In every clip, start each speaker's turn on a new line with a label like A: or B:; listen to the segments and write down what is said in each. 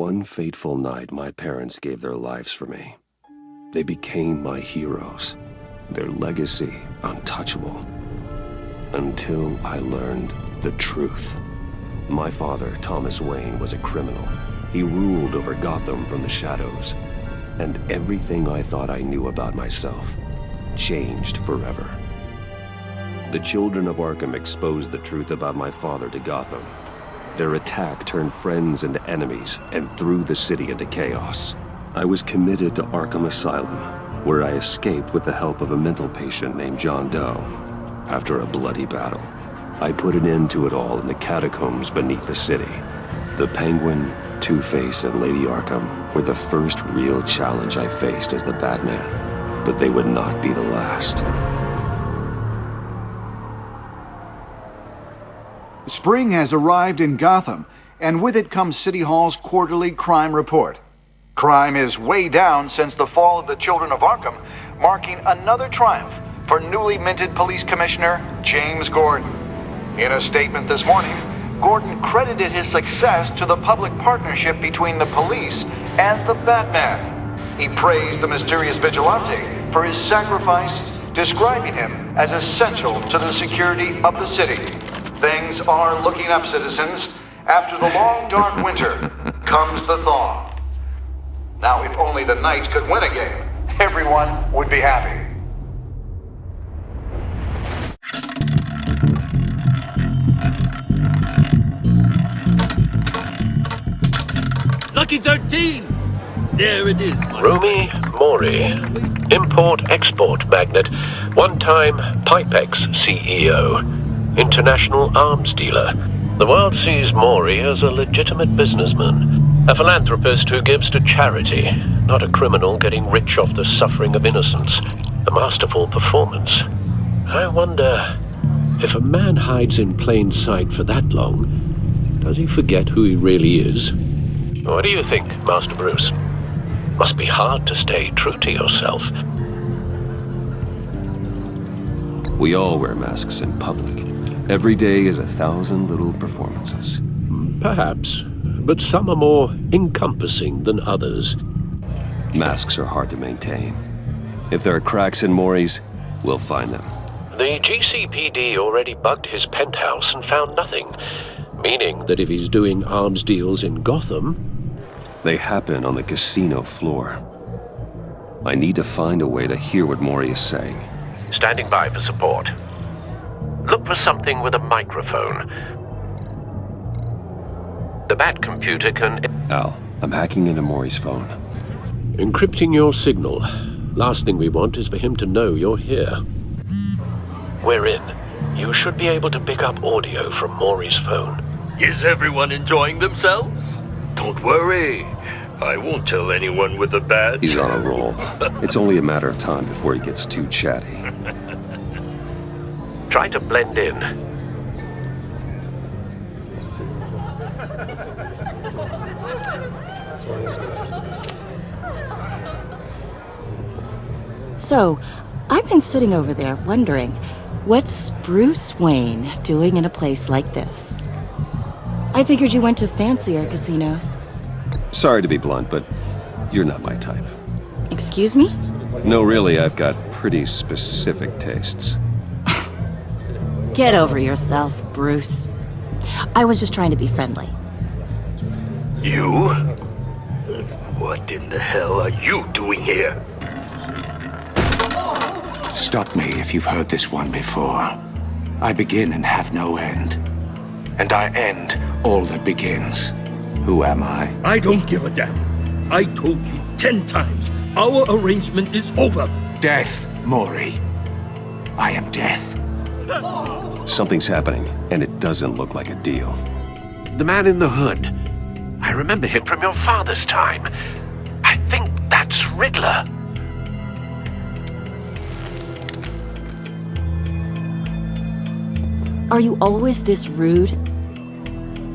A: one fateful night, my parents gave their lives for me. They became my heroes, their legacy untouchable. Until I learned the truth. My father, Thomas Wayne, was a criminal. He ruled over Gotham from the shadows. And everything I thought I knew about myself changed forever. The children of Arkham exposed the truth about my father to Gotham. Their attack turned friends into enemies and threw the city into chaos. I was committed to Arkham Asylum, where I escaped with the help of a mental patient named John Doe. After a bloody battle, I put an end to it all in the catacombs beneath the city. The Penguin, Two-Face, and Lady Arkham were the first real challenge I faced as the Batman, but they would not be the last.
B: Spring has arrived in Gotham, and with it comes City Hall's quarterly crime report. Crime is way down since the fall of the Children of Arkham, marking another triumph for newly minted Police Commissioner James Gordon. In a statement this morning, Gordon credited his success to the public partnership between the police and the Batman. He praised the mysterious vigilante for his sacrifice, describing him as essential to the security of the city. Things are looking up, citizens. After the long, dark winter comes the thaw. Now, if only the Knights could win a game, everyone would be happy.
C: Lucky 13! There it is.
D: Rumi Mori, import-export magnate, one-time Pipex CEO, international arms dealer. The world sees Mori as a legitimate businessman, a philanthropist who gives to charity, not a criminal getting rich off the suffering of innocence. A masterful performance. I wonder, if a man hides in plain sight for that long, does he forget who he really is? What do you think, Master Bruce? Must be hard to stay true to yourself.
A: We all wear masks in public. Every day is 1,000 little performances.
D: Perhaps, but some are more encompassing than others.
A: Masks are hard to maintain. If there are cracks in Mori's, we'll find them.
D: The GCPD already bugged his penthouse and found nothing, meaning that if he's doing arms deals in Gotham...
A: They happen on the casino floor. I need to find a way to hear what Mori is saying.
D: Standing by for support. Look for something with a microphone. The Bat computer can...
A: Al, I'm hacking into Mori's phone.
D: Encrypting your signal. Last thing we want is for him to know you're here. We're in. You should be able to pick up audio from Mori's phone.
C: Is everyone enjoying themselves?
E: Don't worry. I won't tell anyone with a badge.
A: He's on a roll. It's only a matter of time before he gets too chatty.
D: Try to blend in.
F: So, I've been sitting over there wondering, what's Bruce Wayne doing in a place like this? I figured you went to fancier casinos.
A: Sorry to be blunt, but you're not my type.
F: Excuse me?
A: No, really, I've got pretty specific tastes.
F: Get over yourself, Bruce. I was just trying to be friendly.
E: You? What in the hell are you doing here?
G: Stop me if you've heard this one before. I begin and have no end. And I end all that begins. Who am I?
C: I don't give a damn. I told you 10 times. Our arrangement is over.
G: Death, Mori. I am death.
A: Something's happening, and it doesn't look like a deal.
D: The man in the hood. I remember him from your father's time. I think that's Riddler.
F: Are you always this rude?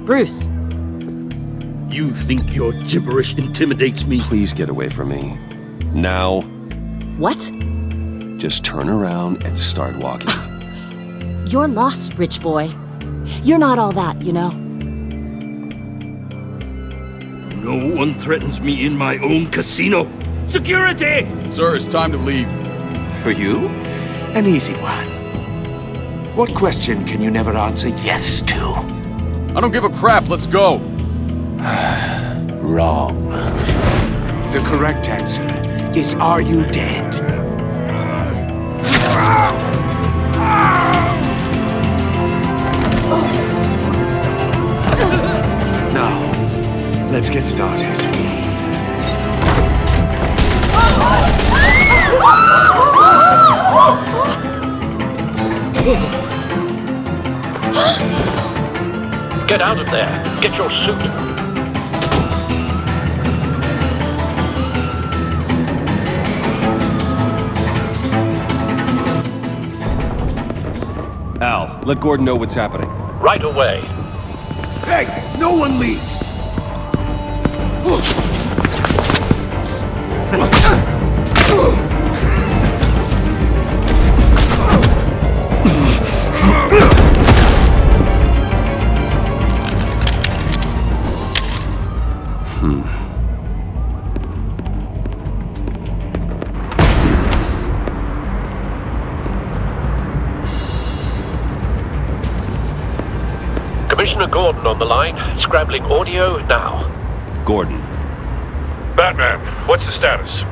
F: Bruce.
C: You think your gibberish intimidates me?
A: Please get away from me. Now.
F: What?
A: Just turn around and start walking.
F: You're lost, rich boy. You're not all that, you know.
C: No one threatens me in my own casino. Security!
H: Sir, it's time to leave.
G: For you? An easy one. What question can you never answer yes to?
H: I don't give a crap, let's go.
G: Wrong. The correct answer is, are you dead? Now, let's get started.
D: Get out of there. Get your suit.
A: Al, let Gordon know what's happening.
D: Right away.
C: Hey, no one leaves!
D: Commissioner Gordon on the line. Scrambling audio now.
A: Gordon.
E: Batman, what's the status?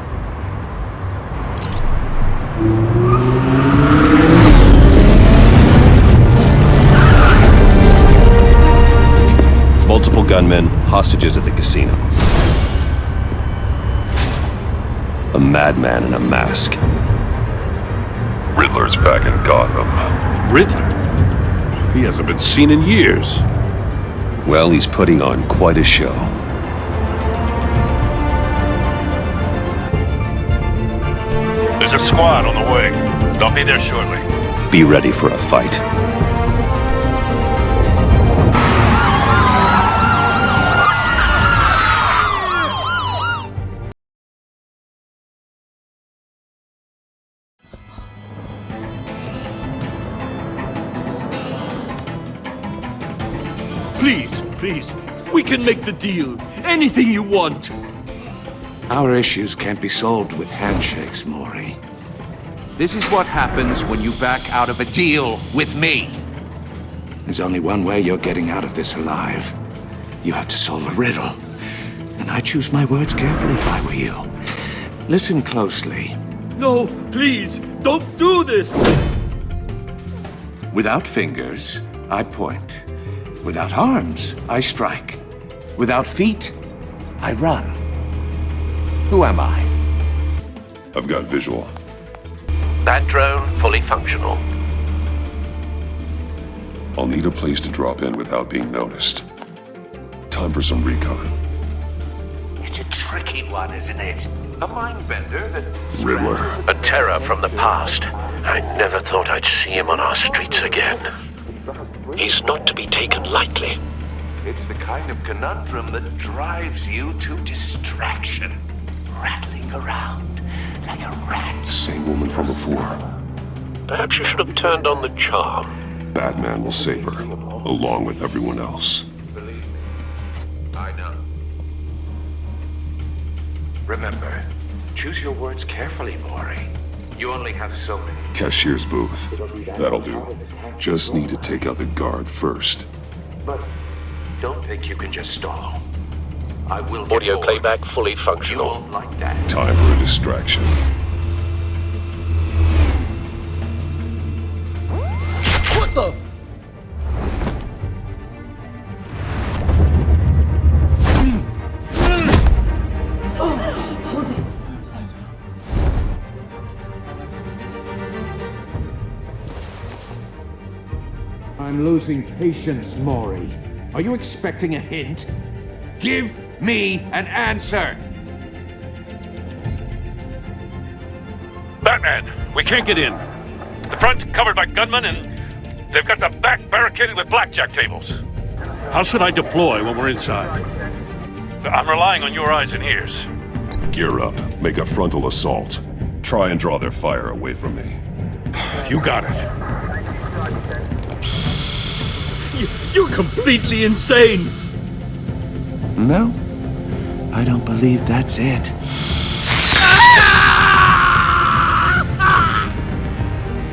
A: Multiple gunmen, hostages at the casino. A madman in a mask.
E: Riddler's back in Gotham.
C: Riddler? He hasn't been seen in years.
A: Well, he's putting on quite a show.
E: There's a squad on the way. They'll be there shortly.
A: Be ready for a fight.
C: Please, we can make the deal. Anything you want.
G: Our issues can't be solved with handshakes, Maury. This is what happens when you back out of a deal with me. There's only one way you're getting out of this alive. You have to solve a riddle. And I choose my words carefully if I were you. Listen closely.
C: No, please, don't do this!
G: Without fingers, I point. Without arms, I strike. Without feet, I run. Who am I?
E: I've got visual.
D: That drone fully functional.
E: I'll need a place to drop in without being noticed. Time for some recon.
G: It's a tricky one, isn't it? A mind bender that...
E: Riddler.
D: A terror from the past. I never thought I'd see him on our streets again. He's not to be taken lightly.
G: It's the kind of conundrum that drives you to distraction. Rattling around like a rat.
E: Same woman from before.
D: Perhaps you should have turned on the charm.
E: Batman will save her, along with everyone else.
G: Believe me, I know. Remember, choose your words carefully, Maury. You only have so many.
E: Cashier's booth. That'll do. Just need to take out the guard first.
G: But don't think you can just stall. I will get
D: Audio
G: bored.
D: playback fully
G: You
D: functional.
G: won't like that.
E: Time for a distraction.
C: What the?
I: I'm losing patience, Maury. Are you expecting a hint? Give me an answer!
E: Batman, we can't get in. The front's covered by gunmen, and they've got the back barricaded with blackjack tables.
C: How should I deploy when we're inside?
E: I'm relying on your eyes and ears. Gear up. Make a frontal assault. Try and draw their fire away from me.
C: You got it. You're completely insane!
G: No, I don't believe that's it.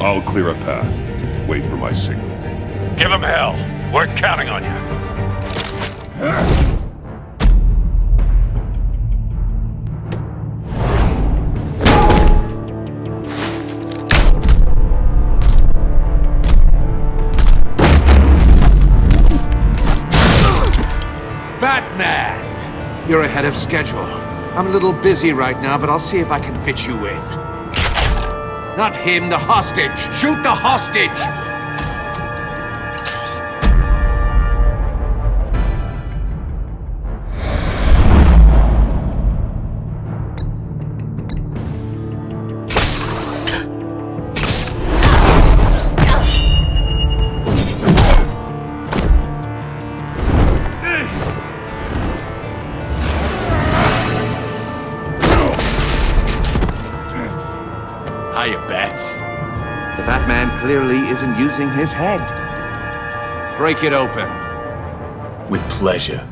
E: I'll clear a path. Wait for my signal.
C: Give him hell. We're counting on you.
G: Batman! You're ahead of schedule. I'm a little busy right now, but I'll see if I can fit you in. Not him, the hostage! Shoot the hostage!
H: Hiya, Bats.
G: The Batman clearly isn't using his head. Break it open.
H: With pleasure.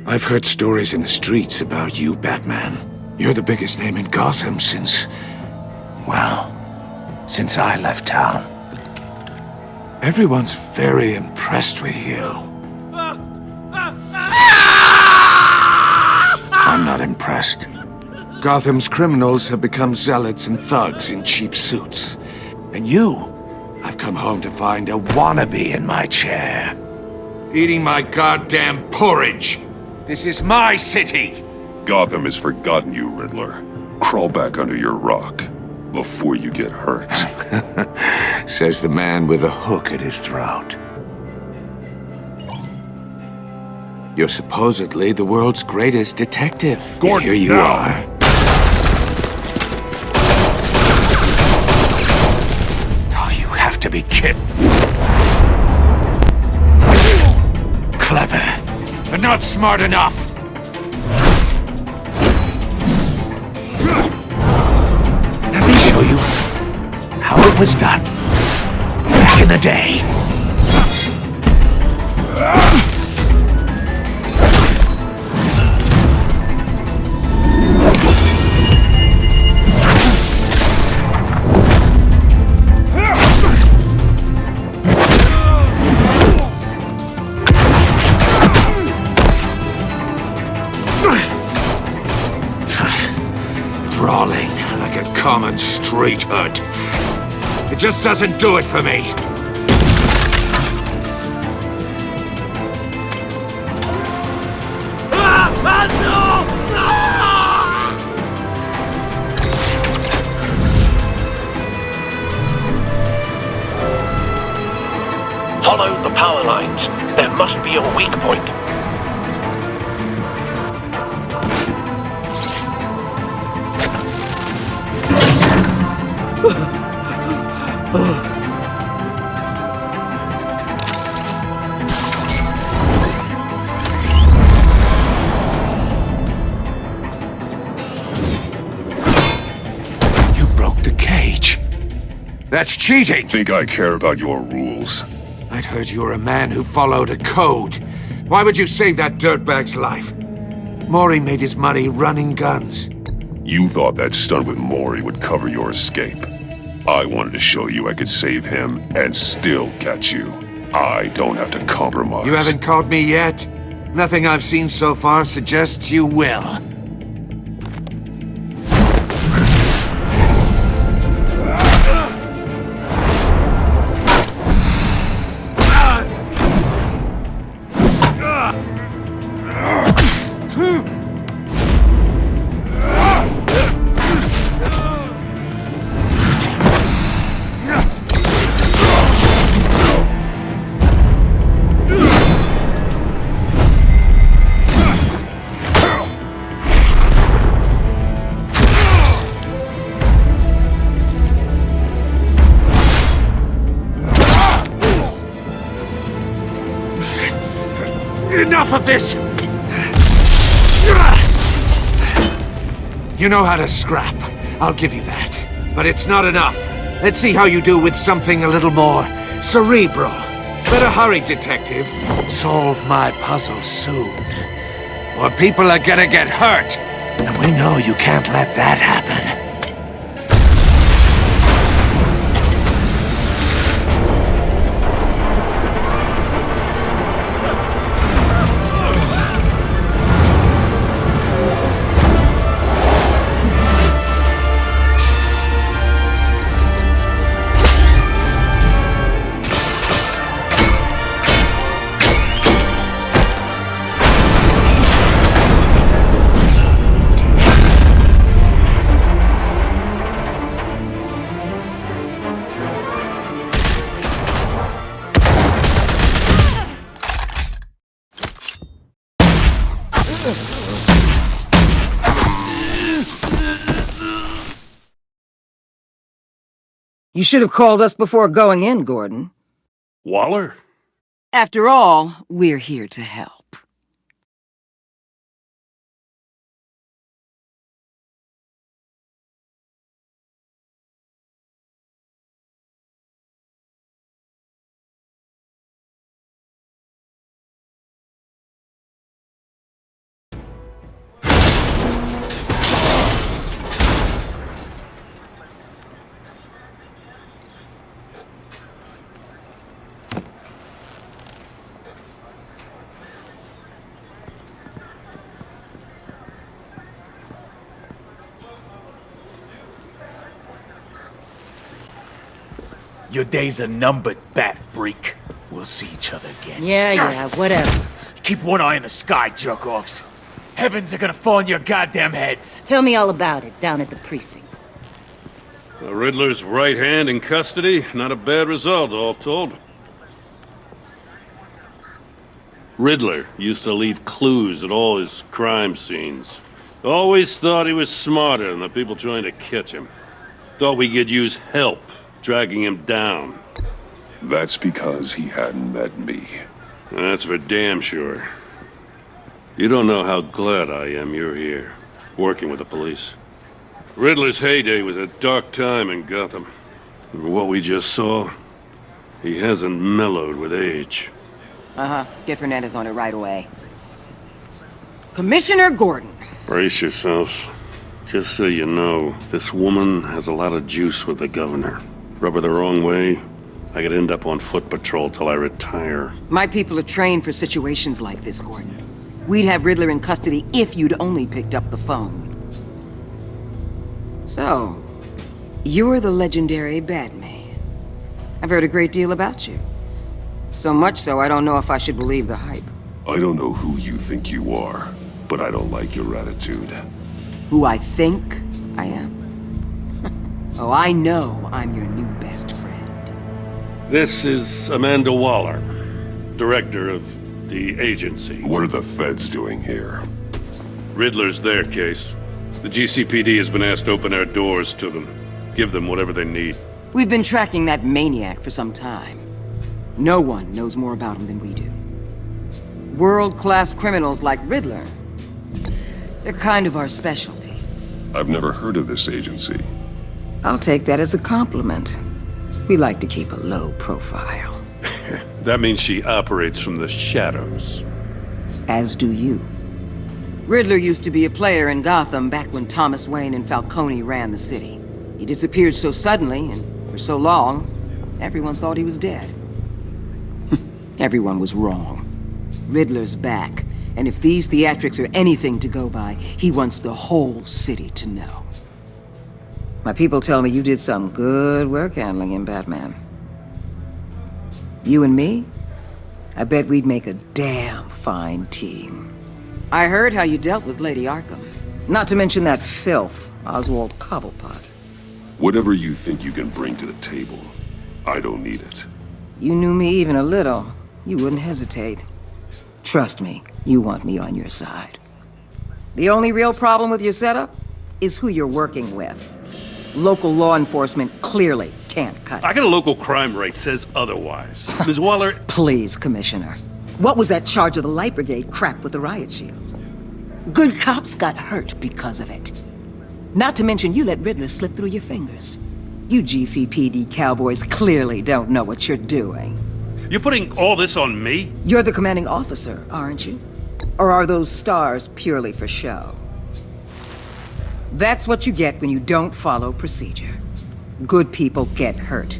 G: I've heard stories in the streets about you, Batman. You're the biggest name in Gotham since... well, since I left town. Everyone's very impressed with you. I'm not impressed. Gotham's criminals have become zealots and thugs in cheap suits. And you, I've come home to find a wannabe in my chair. Eating my goddamn porridge. This is my city!
E: Gotham has forgotten you, Riddler. Crawl back under your rock before you get hurt.
G: Says the man with a hook at his throat. You're supposedly the world's greatest detective.
E: Gordon,
G: Here you
E: now.
G: are. Oh, you have to be kidding. Clever, but not smart enough. Let me show you how it was done back in the day. Brawling like a common street hood. It just doesn't do it for me.
D: Follow the power lines. There must be a weak point.
G: You broke the cage. That's cheating!
E: Think I care about your rules?
G: I'd heard you were a man who followed a code. Why would you save that dirtbag's life? Maury made his money running guns.
E: You thought that stunt with Maury would cover your escape. I wanted to show you I could save him and still catch you. I don't have to compromise.
G: You haven't caught me yet. Nothing I've seen so far suggests you will.
I: enough of this? You know how to scrap. I'll give you that. But it's not enough. Let's see how you do with something a little more cerebral. Better hurry, detective. Solve my puzzle soon. Or people are gonna get hurt. And we know you can't let that happen.
J: You should have called us before going in, Gordon.
C: Waller?
J: After all, we're here to help.
H: Your days are numbered, bat freak. We'll see each other again.
F: Yeah, whatever.
H: Keep one eye in the sky, jerk-offs. Heavens are gonna fall on your goddamn heads.
F: Tell me all about it down at the precinct.
C: The Riddler's right hand in custody. Not a bad result, all told. Riddler used to leave clues at all his crime scenes. Always thought he was smarter than the people trying to catch him. Thought we could use help dragging him down.
E: That's because he hadn't met me.
C: That's for damn sure. You don't know how glad I am you're here, working with the police. Riddler's heyday was a dark time in Gotham. And what we just saw, he hasn't mellowed with age.
J: Get Fernandez on it right away. Commissioner Gordon.
C: Brace yourselves. Just so you know, this woman has a lot of juice with the governor. Rub her the wrong way, I could end up on foot patrol till I retire.
J: My people are trained for situations like this, Gordon. We'd have Riddler in custody if you'd only picked up the phone. So, you're the legendary Batman. I've heard a great deal about you. So much so, I don't know if I should believe the hype.
E: I don't know who you think you are, but I don't like your attitude.
J: Who I think I am? Oh, I know I'm your new best friend.
C: This is Amanda Waller, director of the agency.
E: What are the feds doing here?
C: Riddler's their case. The GCPD has been asked to open our doors to them. Give them whatever they need.
J: We've been tracking that maniac for some time. No one knows more about him than we do. World-class criminals like Riddler. They're kind of our specialty.
E: I've never heard of this agency.
J: I'll take that as a compliment. We like to keep a low profile.
C: That means she operates from the shadows.
J: As do you. Riddler used to be a player in Gotham back when Thomas Wayne and Falcone ran the city. He disappeared so suddenly and for so long, everyone thought he was dead. Everyone was wrong. Riddler's back, and if these theatrics are anything to go by, he wants the whole city to know. My people tell me you did some good work handling him, Batman. You and me? I bet we'd make a damn fine team. I heard how you dealt with Lady Arkham. Not to mention that filth, Oswald Cobblepot.
E: Whatever you think you can bring to the table, I don't need it.
J: You knew me even a little, you wouldn't hesitate. Trust me, you want me on your side. The only real problem with your setup is who you're working with. Local law enforcement clearly can't cut it.
C: I got a local crime rate says otherwise. Ms. Waller...
J: Please, Commissioner. What was that charge of the Light Brigade crap with the riot shields? Good cops got hurt because of it. Not to mention you let Riddler slip through your fingers. You GCPD cowboys clearly don't know what you're doing.
C: You're putting all this on me?
J: You're the commanding officer, aren't you? Or are those stars purely for show? That's what you get when you don't follow procedure. Good people get hurt,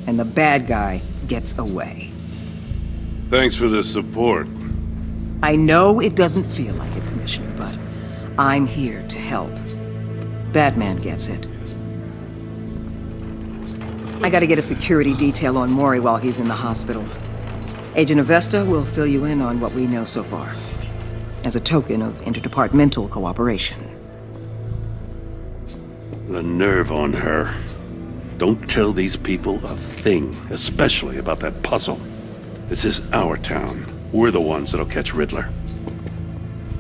J: and the bad guy gets away.
C: Thanks for the support.
J: I know it doesn't feel like it, Commissioner, but I'm here to help. Batman gets it. I gotta get a security detail on Mori while he's in the hospital. Agent Avesta will fill you in on what we know so far, as a token of interdepartmental cooperation.
C: The nerve on her. Don't tell these people a thing, especially about that puzzle. This is our town. We're the ones that'll catch Riddler.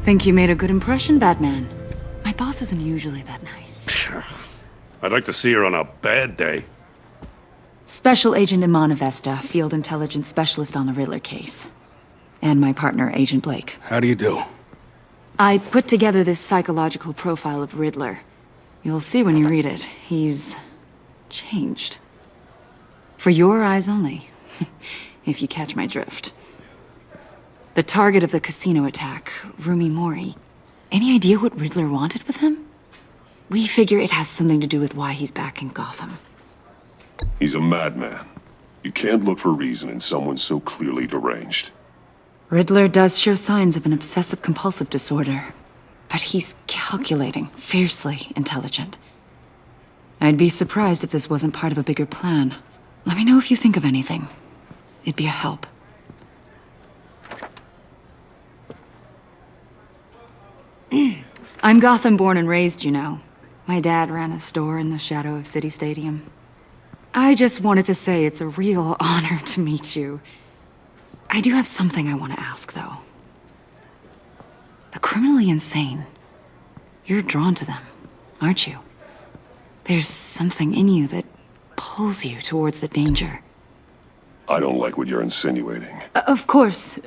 K: Think you made a good impression, Batman? My boss isn't usually that nice.
C: I'd like to see her on a bad day.
K: Special Agent Iman Avesta, Field Intelligence Specialist on the Riddler case. And my partner, Agent Blake.
H: How do you do?
K: I put together this psychological profile of Riddler. You'll see when you read it. He's changed. For your eyes only, if you catch my drift. The target of the casino attack, Rumi Mori. Any idea what Riddler wanted with him? We figure it has something to do with why he's back in Gotham.
E: He's a madman. You can't look for reason in someone so clearly deranged.
K: Riddler does show signs of an obsessive-compulsive disorder, but he's calculating, fiercely intelligent. I'd be surprised if this wasn't part of a bigger plan. Let me know if you think of anything. It'd be a help. I'm Gotham born and raised, you know. My dad ran a store in the shadow of City Stadium. I just wanted to say it's a real honor to meet you. I do have something I want to ask, though. The criminally insane. You're drawn to them, aren't you? There's something in you that pulls you towards the danger.
E: I don't like what you're insinuating.
K: Of course,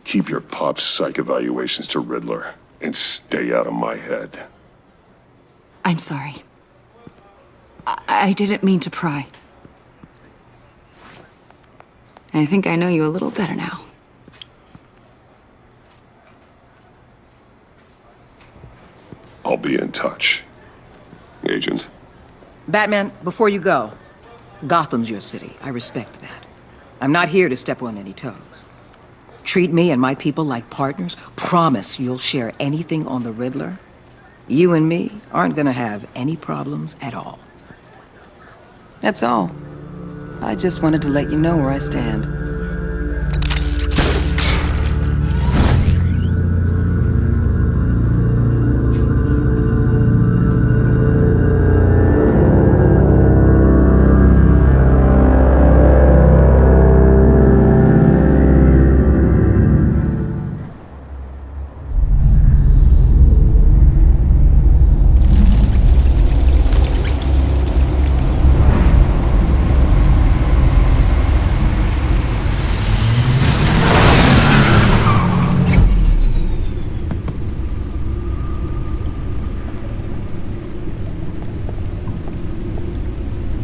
E: Keep your pop psych evaluations to Riddler and stay out of my head.
K: I'm sorry. I didn't mean to pry. I think I know you a little better now.
E: I'll be in touch. Agent.
J: Batman, before you go, Gotham's your city. I respect that. I'm not here to step on any toes. Treat me and my people like partners. Promise you'll share anything on the Riddler. You and me aren't gonna have any problems at all. That's all. I just wanted to let you know where I stand.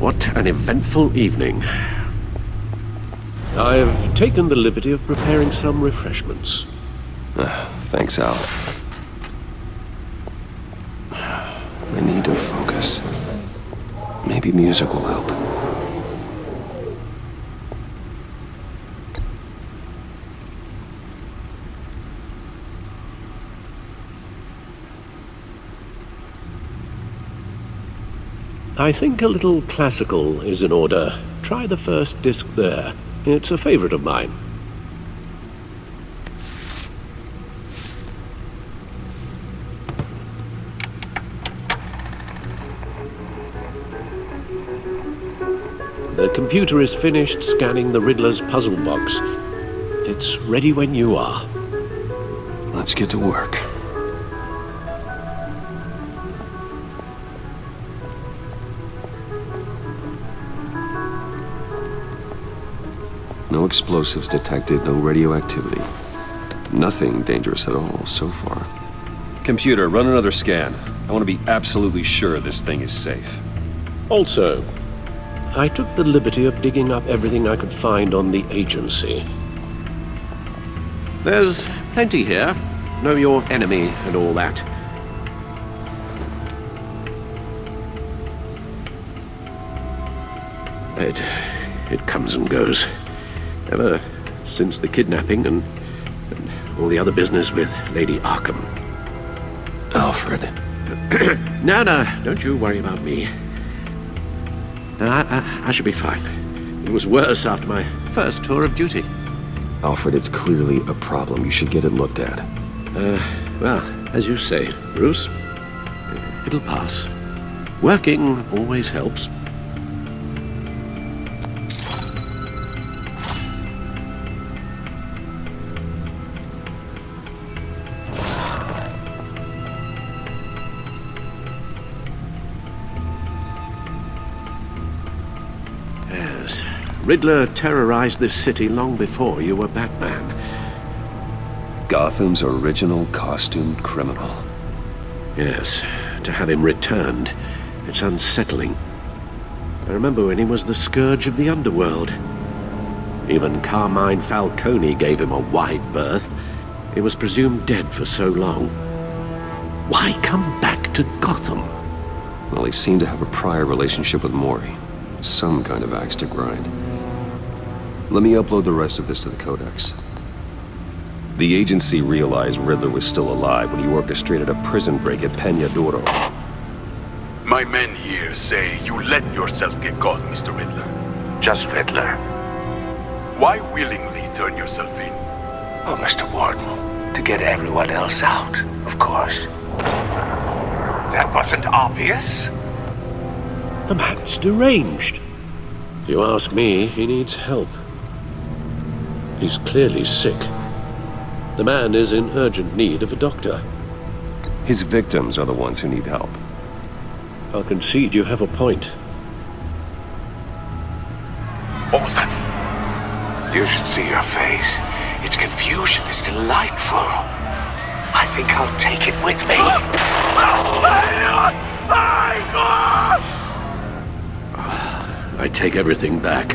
L: What an eventful evening. I've taken the liberty of preparing some refreshments.
A: Thanks, Al. I need to focus. Maybe music will help.
L: I think a little classical is in order. Try the first disc there. It's a favorite of mine. The computer is finished scanning the Riddler's puzzle box. It's ready when you are.
A: Let's get to work. No explosives detected, no radioactivity. Nothing dangerous at all so far. Computer, run another scan. I want to be absolutely sure this thing is safe.
L: Also, I took the liberty of digging up everything I could find on the agency. There's plenty here. Know your enemy and all that. It comes and goes. Ever since the kidnapping and all the other business with Lady Arkham.
A: Alfred.
L: No, don't you worry about me. No, I should be fine. It was worse after my first tour of duty.
A: Alfred, it's clearly a problem. You should get it looked at.
L: Well, as you say, Bruce, it'll pass. Working always helps. Riddler terrorized this city long before you were Batman.
A: Gotham's original costumed criminal.
L: Yes, to have him returned, it's unsettling. I remember when he was the scourge of the underworld. Even Carmine Falcone gave him a wide berth. He was presumed dead for so long. Why come back to Gotham?
A: Well, he seemed to have a prior relationship with Mori. Some kind of axe to grind. Let me upload the rest of this to the Codex. The agency realized Riddler was still alive when he orchestrated a prison break at Peña Duro.
M: My men here say you let yourself get caught, Mr. Riddler.
I: Just Riddler.
M: Why willingly turn yourself in?
I: Oh, Mr. Warden, to get everyone else out, of course. That wasn't obvious.
L: The man's deranged. If you ask me, he needs help. He's clearly sick. The man is in urgent need of a doctor.
A: His victims are the ones who need help.
L: I'll concede you have a point.
M: What was that?
I: You should see your face. Its confusion is delightful. I think I'll take it with me.
L: I take everything back.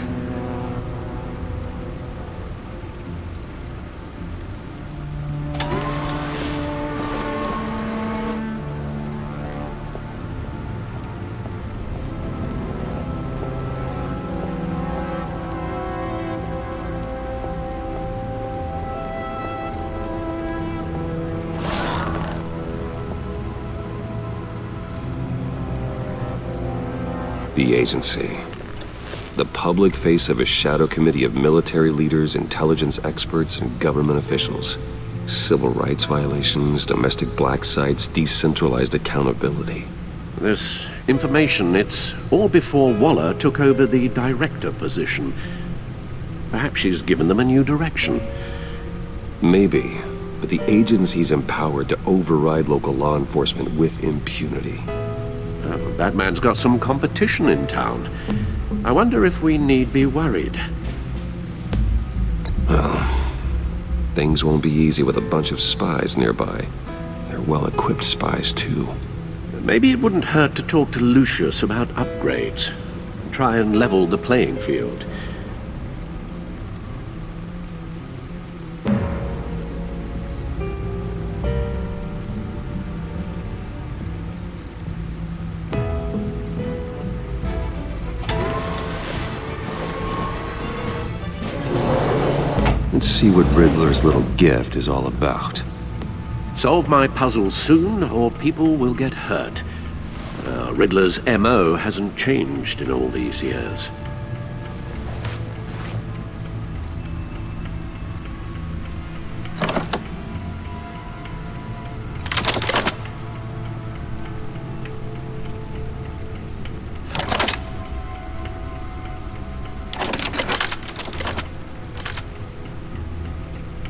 A: The agency. The public face of a shadow committee of military leaders, intelligence experts, and government officials. Civil rights violations, domestic black sites, decentralized accountability.
L: This information, it's all before Waller took over the director position. Perhaps she's given them a new direction.
A: Maybe, but the agency's empowered to override local law enforcement with impunity.
L: Batman's got some competition in town. I wonder if we need be worried.
A: Well, things won't be easy with a bunch of spies nearby. They're well-equipped spies, too.
L: Maybe it wouldn't hurt to talk to Lucius about upgrades. Try and level the playing field.
A: Let's see what Riddler's little gift is all about.
L: Solve my puzzle soon, or people will get hurt. Riddler's MO hasn't changed in all these years.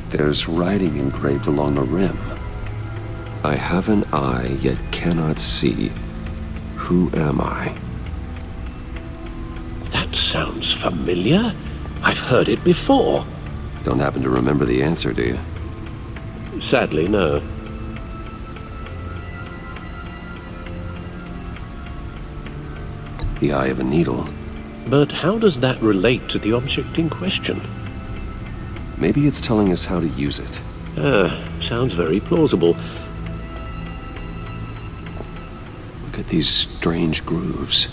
A: There's writing engraved along the rim. I have an eye, yet cannot see. Who am I?
L: That sounds familiar. I've heard it before.
A: Don't happen to remember the answer, do you?
L: Sadly, no.
A: The eye of a needle.
L: But how does that relate to the object in question?
A: Maybe it's telling us how to use it.
L: Sounds very plausible.
A: Look at these strange grooves.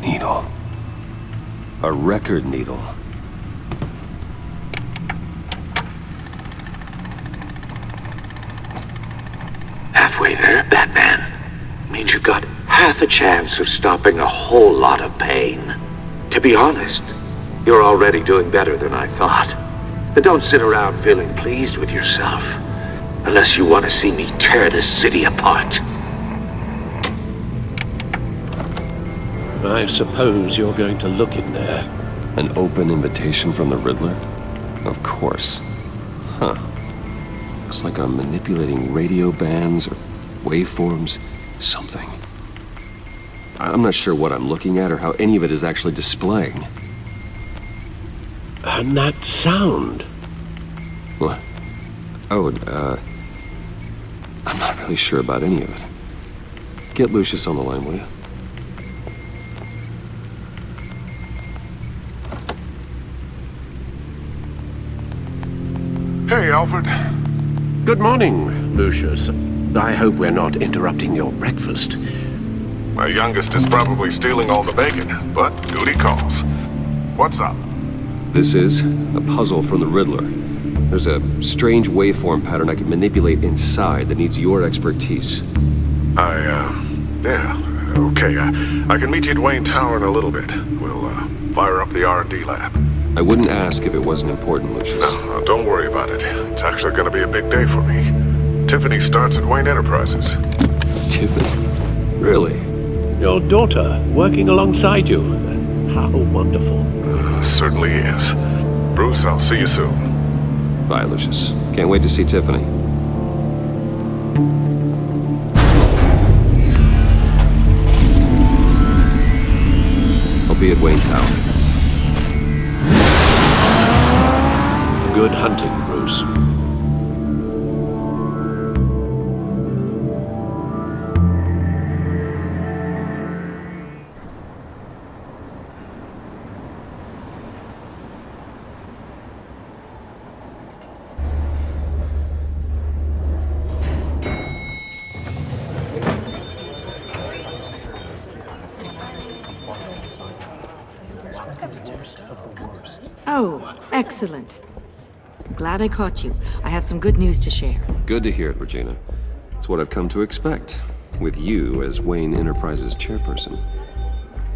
A: Needle. A record needle.
I: Halfway there, Batman. Means you've got half a chance of stopping a whole lot of pain. To be honest, you're already doing better than I thought. But don't sit around feeling pleased with yourself. Unless you want to see me tear this city apart.
L: I suppose you're going to look in there.
A: An open invitation from the Riddler? Of course. Huh. Looks like I'm manipulating radio bands or waveforms, something. I'm not sure what I'm looking at or how any of it is actually displaying.
L: And that sound?
A: What? Oh, I'm not really sure about any of it. Get Lucius on the line, will you?
E: Hey, Alfred.
L: Good morning, Lucius. I hope we're not interrupting your breakfast.
E: My youngest is probably stealing all the bacon, but duty calls. What's up?
A: This is a puzzle from the Riddler. There's a strange waveform pattern I can manipulate inside that needs your expertise.
E: Yeah, okay. I can meet you at Wayne Tower in a little bit. We'll, fire up the R&D lab.
A: I wouldn't ask if it wasn't important, Lucius.
E: No, don't worry about it. It's actually gonna be a big day for me. Tiffany starts at Wayne Enterprises.
A: Tiffany? Really?
L: Your daughter, working alongside you. How wonderful.
E: Certainly is. Bruce, I'll see you soon.
A: Bye, Lucius. Can't wait to see Tiffany. I'll be at Wayne Tower.
L: Good hunting, Bruce.
N: Oh, excellent. Glad I caught you. I have some good news to share.
A: Good to hear it, Regina. It's what I've come to expect, with you as Wayne Enterprises chairperson.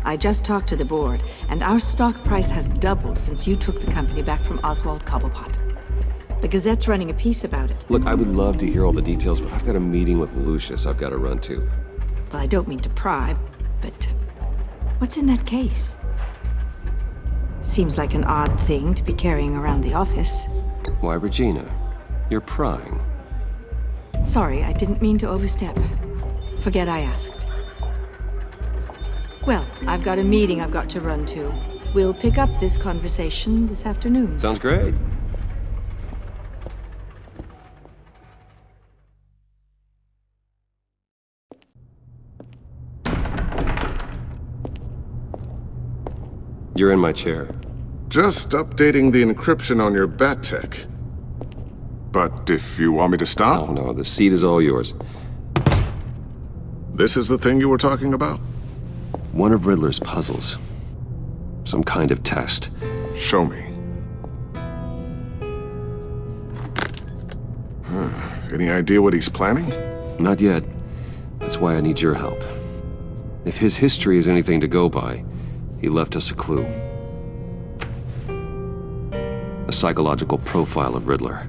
N: I just talked to the board, and our stock price has doubled since you took the company back from Oswald Cobblepot. The Gazette's running a piece about it.
A: Look, I would love to hear all the details, but I've got a meeting with Lucius I've got to run to.
N: Well, I don't mean to pry, but what's in that case? Seems like an odd thing to be carrying around the office.
A: Why, Regina? You're prying.
N: Sorry, I didn't mean to overstep. Forget I asked. Well, I've got a meeting I've got to run to. We'll pick up this conversation this afternoon.
A: Sounds great. You're in my chair.
E: Just updating the encryption on your bat tech. But if you want me to stop?
A: Oh, no, the seat is all yours.
E: This is the thing you were talking about?
A: One of Riddler's puzzles. Some kind of test.
E: Show me. Any idea what he's planning? Not yet. That's why I need your help. If his history is anything to go by, he left us a clue. A psychological profile of Riddler.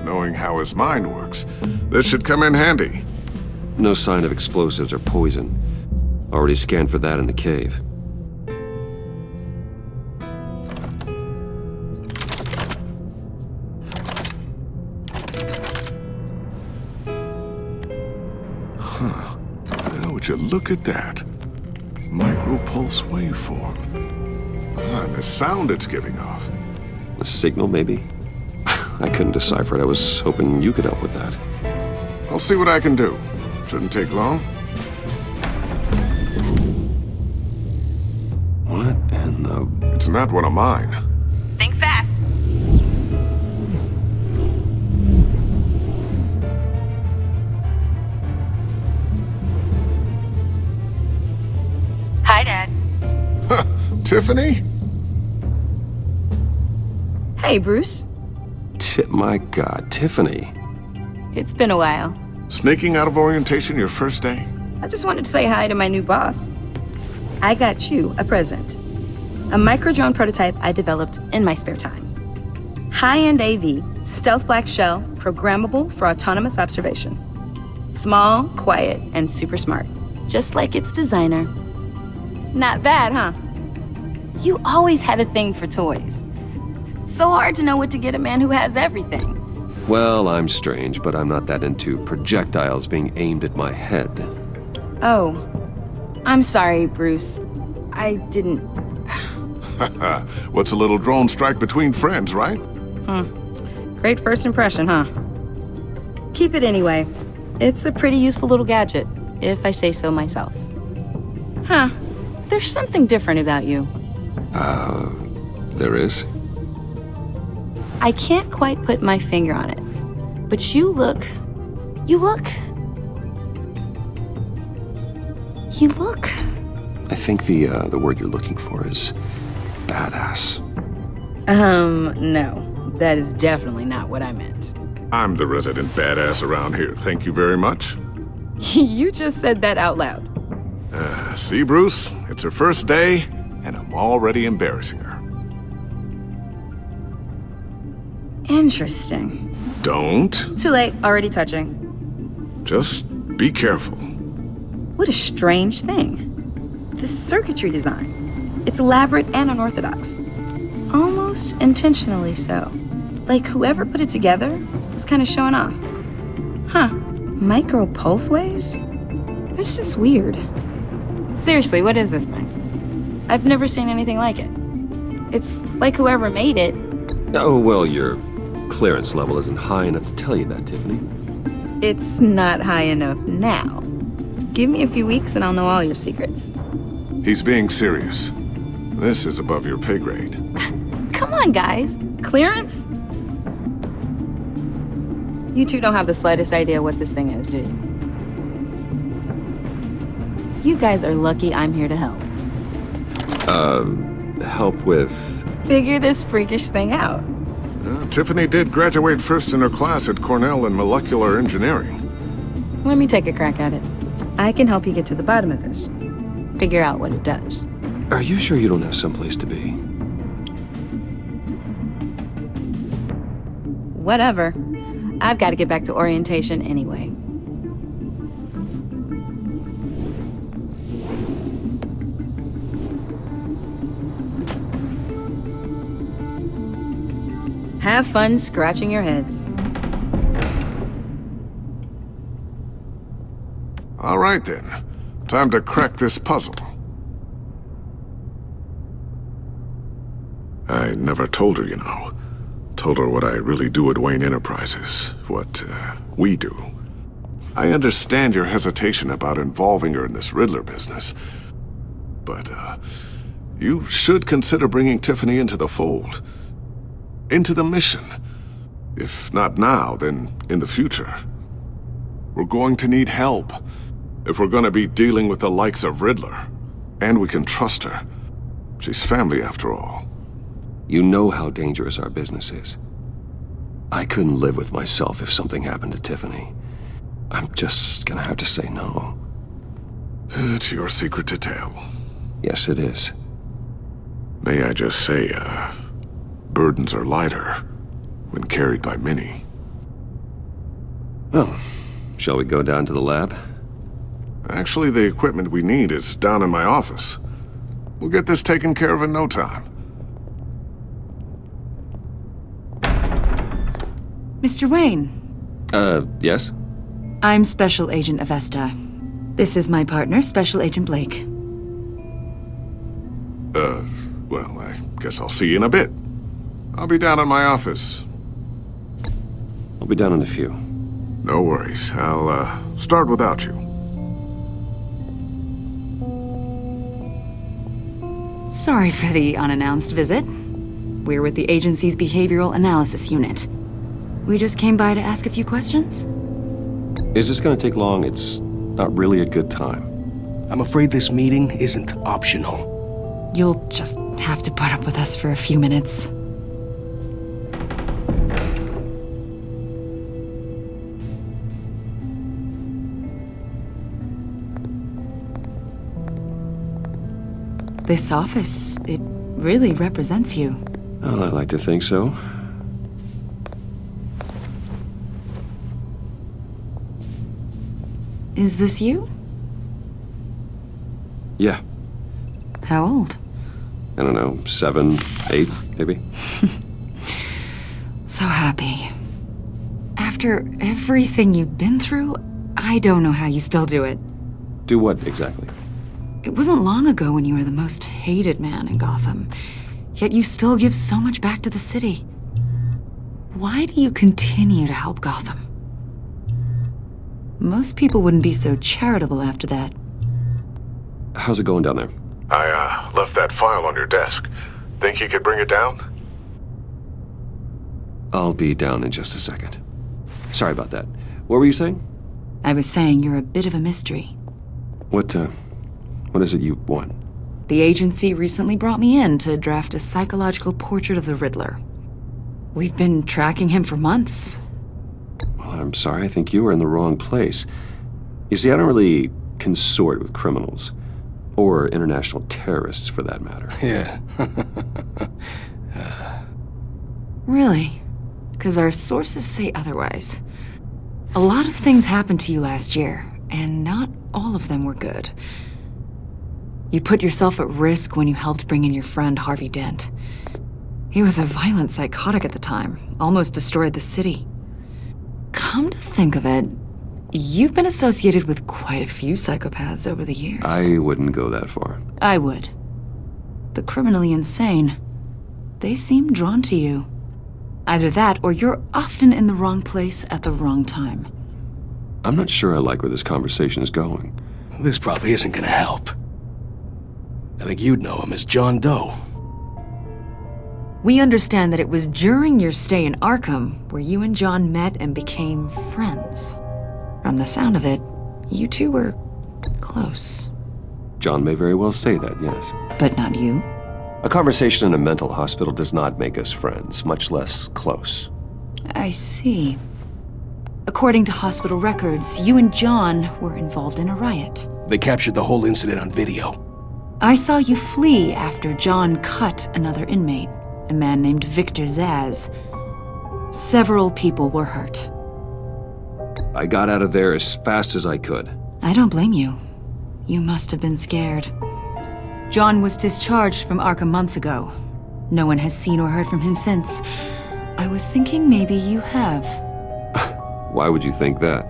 O: Knowing how his mind works, this should come in handy.
A: No sign of explosives or poison. Already scanned for that in the cave.
O: would you look at that? Micropulse waveform. And the sound it's giving off.
A: A signal, maybe? I couldn't decipher it. I was hoping you could help with that.
O: I'll see what I can do. Shouldn't take long.
A: What in the...
O: It's not one of mine.
P: Think fast. Hi, Dad.
O: Tiffany?
F: Hey, Bruce.
A: My God, Tiffany.
F: It's been a while.
O: Sneaking out of orientation your first day?
F: I just wanted to say hi to my new boss. I got you a present. A micro-drone prototype I developed in my spare time. High-end AV, stealth black shell, programmable for autonomous observation. Small, quiet, and super smart. Just like its designer. Not bad, huh? You always had a thing for toys. So hard to know what to get a man who has everything.
A: Well, I'm strange, but I'm not that into projectiles being aimed at my head.
F: Oh, I'm sorry, Bruce. I didn't...
O: What's a little drone strike between friends, right?
F: Great first impression, huh? Keep it anyway. It's a pretty useful little gadget, if I say so myself. Huh. There's something different about you.
A: There is?
F: I can't quite put my finger on it, but you look...
A: I think the word you're looking for is badass.
F: No. That is definitely not what I meant.
O: I'm the resident badass around here. Thank you very much.
F: You just said that out loud.
O: See, Bruce? It's her first day, and I'm already embarrassing her.
F: Interesting.
O: Don't.
F: Too late. Already touching.
O: Just be careful.
F: What a strange thing. The circuitry design. It's elaborate and unorthodox. Almost intentionally so. Like whoever put it together was kind of showing off. Huh. Micro pulse waves? It's just weird. Seriously, what is this thing? I've never seen anything like it. It's like whoever made it.
A: Oh, well, your clearance level isn't high enough to tell you that, Tiffany.
F: It's not high enough now. Give me a few weeks and I'll know all your secrets.
O: He's being serious. This is above your pay grade.
F: Come on, guys. Clearance? You two don't have the slightest idea what this thing is, do you? You guys are lucky I'm here to help.
A: Help with...
F: Figure this freakish thing out.
O: Tiffany did graduate first in her class at Cornell in molecular engineering.
F: Let me take a crack at it. I can help you get to the bottom of this. Figure out what it does.
A: Are you sure you don't have someplace to be?
F: Whatever. I've got to get back to orientation anyway. Have fun scratching your heads.
O: All right, then. Time to crack this puzzle. I never told her, you know. Told her what I really do at Wayne Enterprises. What, we do. I understand your hesitation about involving her in this Riddler business. But, you should consider bringing Tiffany into the fold. Into the mission. If not now, then in the future. We're going to need help. If we're gonna be dealing with the likes of Riddler. And we can trust her. She's family after all.
A: You know how dangerous our business is. I couldn't live with myself if something happened to Tiffany. I'm just gonna have to say no.
O: It's your secret to tell.
A: Yes, it is.
O: May I just say, burdens are lighter when carried by many.
A: Well, shall we go down to the lab?
O: Actually, the equipment we need is down in my office. We'll get this taken care of in no time.
K: Mr. Wayne.
A: Yes?
K: I'm Special Agent Avesta. This is my partner, Special Agent Blake.
O: Well, I guess I'll see you in a bit. I'll be down in my office.
A: I'll be down in a few.
O: No worries. I'll, start without you.
K: Sorry for the unannounced visit. We're with the agency's behavioral analysis unit. We just came by to ask a few questions.
A: Is this gonna take long? It's not really a good time.
P: I'm afraid this meeting isn't optional.
K: You'll just have to put up with us for a few minutes. This office, it really represents you.
A: Well, I like to think so.
K: Is this you?
A: Yeah.
K: How old?
A: I don't know, 7, 8, maybe?
K: So happy. After everything you've been through, I don't know how you still do it.
A: Do what exactly?
K: It wasn't long ago when you were the most hated man in Gotham, yet you still give so much back to the city. Why do you continue to help Gotham? Most people wouldn't be so charitable after that.
A: How's it going down there?
O: I, left that file on your desk. Think you could bring it down?
A: I'll be down in just a second. Sorry about that. What were you saying?
K: I was saying you're a bit of a mystery.
A: What is it you want?
K: The agency recently brought me in to draft a psychological portrait of the Riddler. We've been tracking him for months.
A: Well, I'm sorry, I think you were in the wrong place. You see, I don't really consort with criminals. Or international terrorists, for that matter.
P: Yeah.
K: Really? Because our sources say otherwise. A lot of things happened to you last year, and not all of them were good. You put yourself at risk when you helped bring in your friend Harvey Dent. He was a violent psychotic at the time, almost destroyed the city. Come to think of it, you've been associated with quite a few psychopaths over the years.
A: I wouldn't go that far.
K: I would. The criminally insane, they seem drawn to you. Either that, or you're often in the wrong place at the wrong time.
A: I'm not sure I like where this conversation is going.
P: This probably isn't gonna help. I think you'd know him as John Doe.
K: We understand that it was during your stay in Arkham where you and John met and became friends. From the sound of it, you two were close.
A: John may very well say that, yes.
K: But not you.
A: A conversation in a mental hospital does not make us friends, much less close.
K: I see. According to hospital records, you and John were involved in a riot.
P: They captured the whole incident on video.
K: I saw you flee after John cut another inmate, a man named Victor Zaz. Several people were hurt.
A: I got out of there as fast as I could.
K: I don't blame you. You must have been scared. John was discharged from Arkham months ago. No one has seen or heard from him since. I was thinking maybe you have.
A: Why would you think that?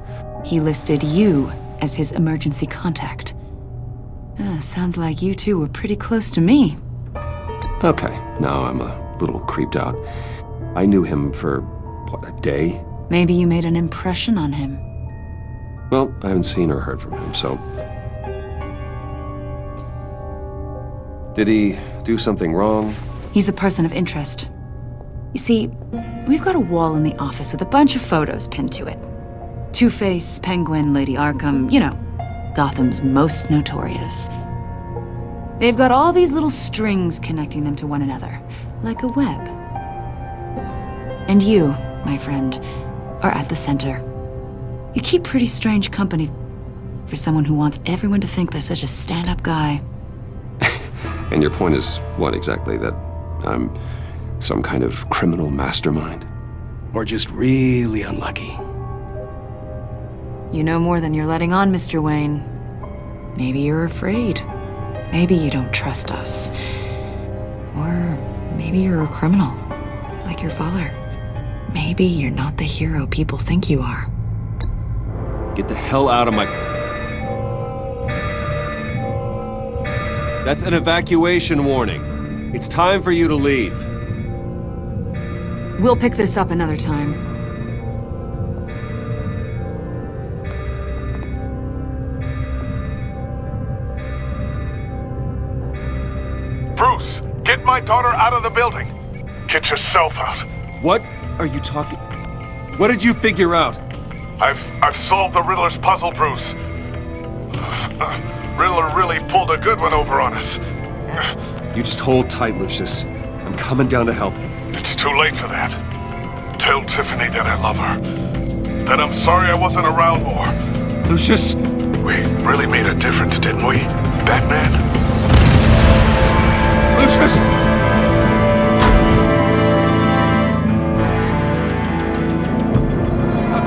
K: He listed you as his emergency contact. Sounds like you two were pretty close to me.
A: Okay, now I'm a little creeped out. I knew him for, what, a day?
K: Maybe you made an impression on him.
A: Well, I haven't seen or heard from him, so... Did he do something wrong?
K: He's a person of interest. You see, we've got a wall in the office with a bunch of photos pinned to it. Two-Face, Penguin, Lady Arkham, you know, Gotham's most notorious. They've got all these little strings connecting them to one another, like a web. And you, my friend, are at the center. You keep pretty strange company for someone who wants everyone to think they're such a stand-up guy.
A: And your point is what exactly? That I'm some kind of criminal mastermind?
P: Or just really unlucky?
K: You know more than you're letting on, Mr. Wayne. Maybe you're afraid. Maybe you don't trust us. Or maybe you're a criminal, like your father. Maybe you're not the hero people think you are.
A: Get the hell out of my...
Q: That's an evacuation warning. It's time for you to leave.
K: We'll pick this up another time.
O: Bruce, get my daughter out of the building. Get yourself out.
Q: What are you talking... What did you figure out?
O: I've solved the Riddler's puzzle, Bruce. Riddler really pulled a good one over on us.
Q: You just hold tight, Lucius. I'm coming down to help.
O: It's too late for that. Tell Tiffany that I love her. That I'm sorry I wasn't around more.
Q: Lucius!
O: We really made a difference, didn't we, Batman?
Q: Lucius!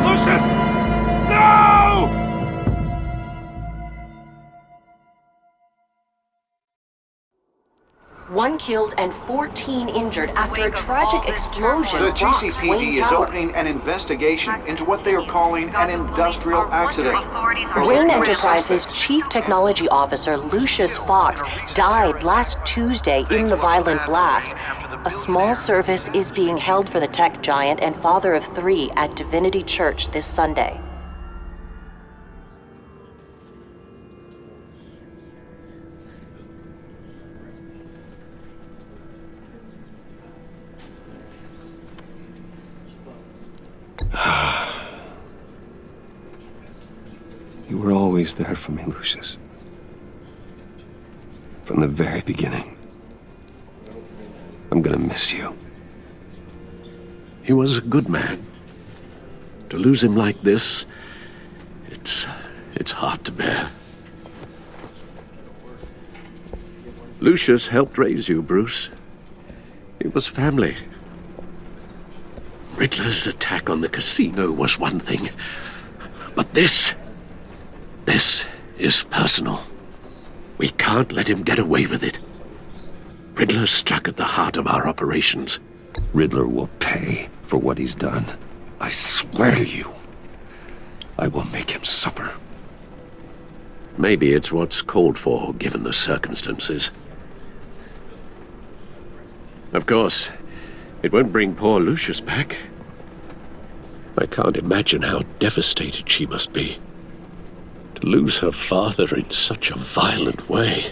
Q: Lucius! No!
R: One killed and 14 injured after a tragic explosion
B: The
R: rocks
B: GCPD
R: Wayne
B: is
R: Tower.
B: opening an investigation into what they are calling an industrial accident.
R: Wayne Enterprises Chief Technology Officer Lucius Fox died last Tuesday in the violent blast. A small service is being held for the tech giant and father of 3 at Divinity Church this Sunday.
A: You were always there for me, Lucius. From the very beginning. I'm gonna miss you.
L: He was a good man. To lose him like this, it's hard to bear. Lucius helped raise you, Bruce. It was family. Riddler's attack on the casino was one thing, but this is personal. We can't let him get away with it. Riddler struck at the heart of our operations.
A: Riddler will pay for what he's done. I swear to you. I will make him suffer.
L: Maybe it's what's called for, given the circumstances. Of course, it won't bring poor Lucius back. I can't imagine how devastated she must be. To lose her father in such a violent way.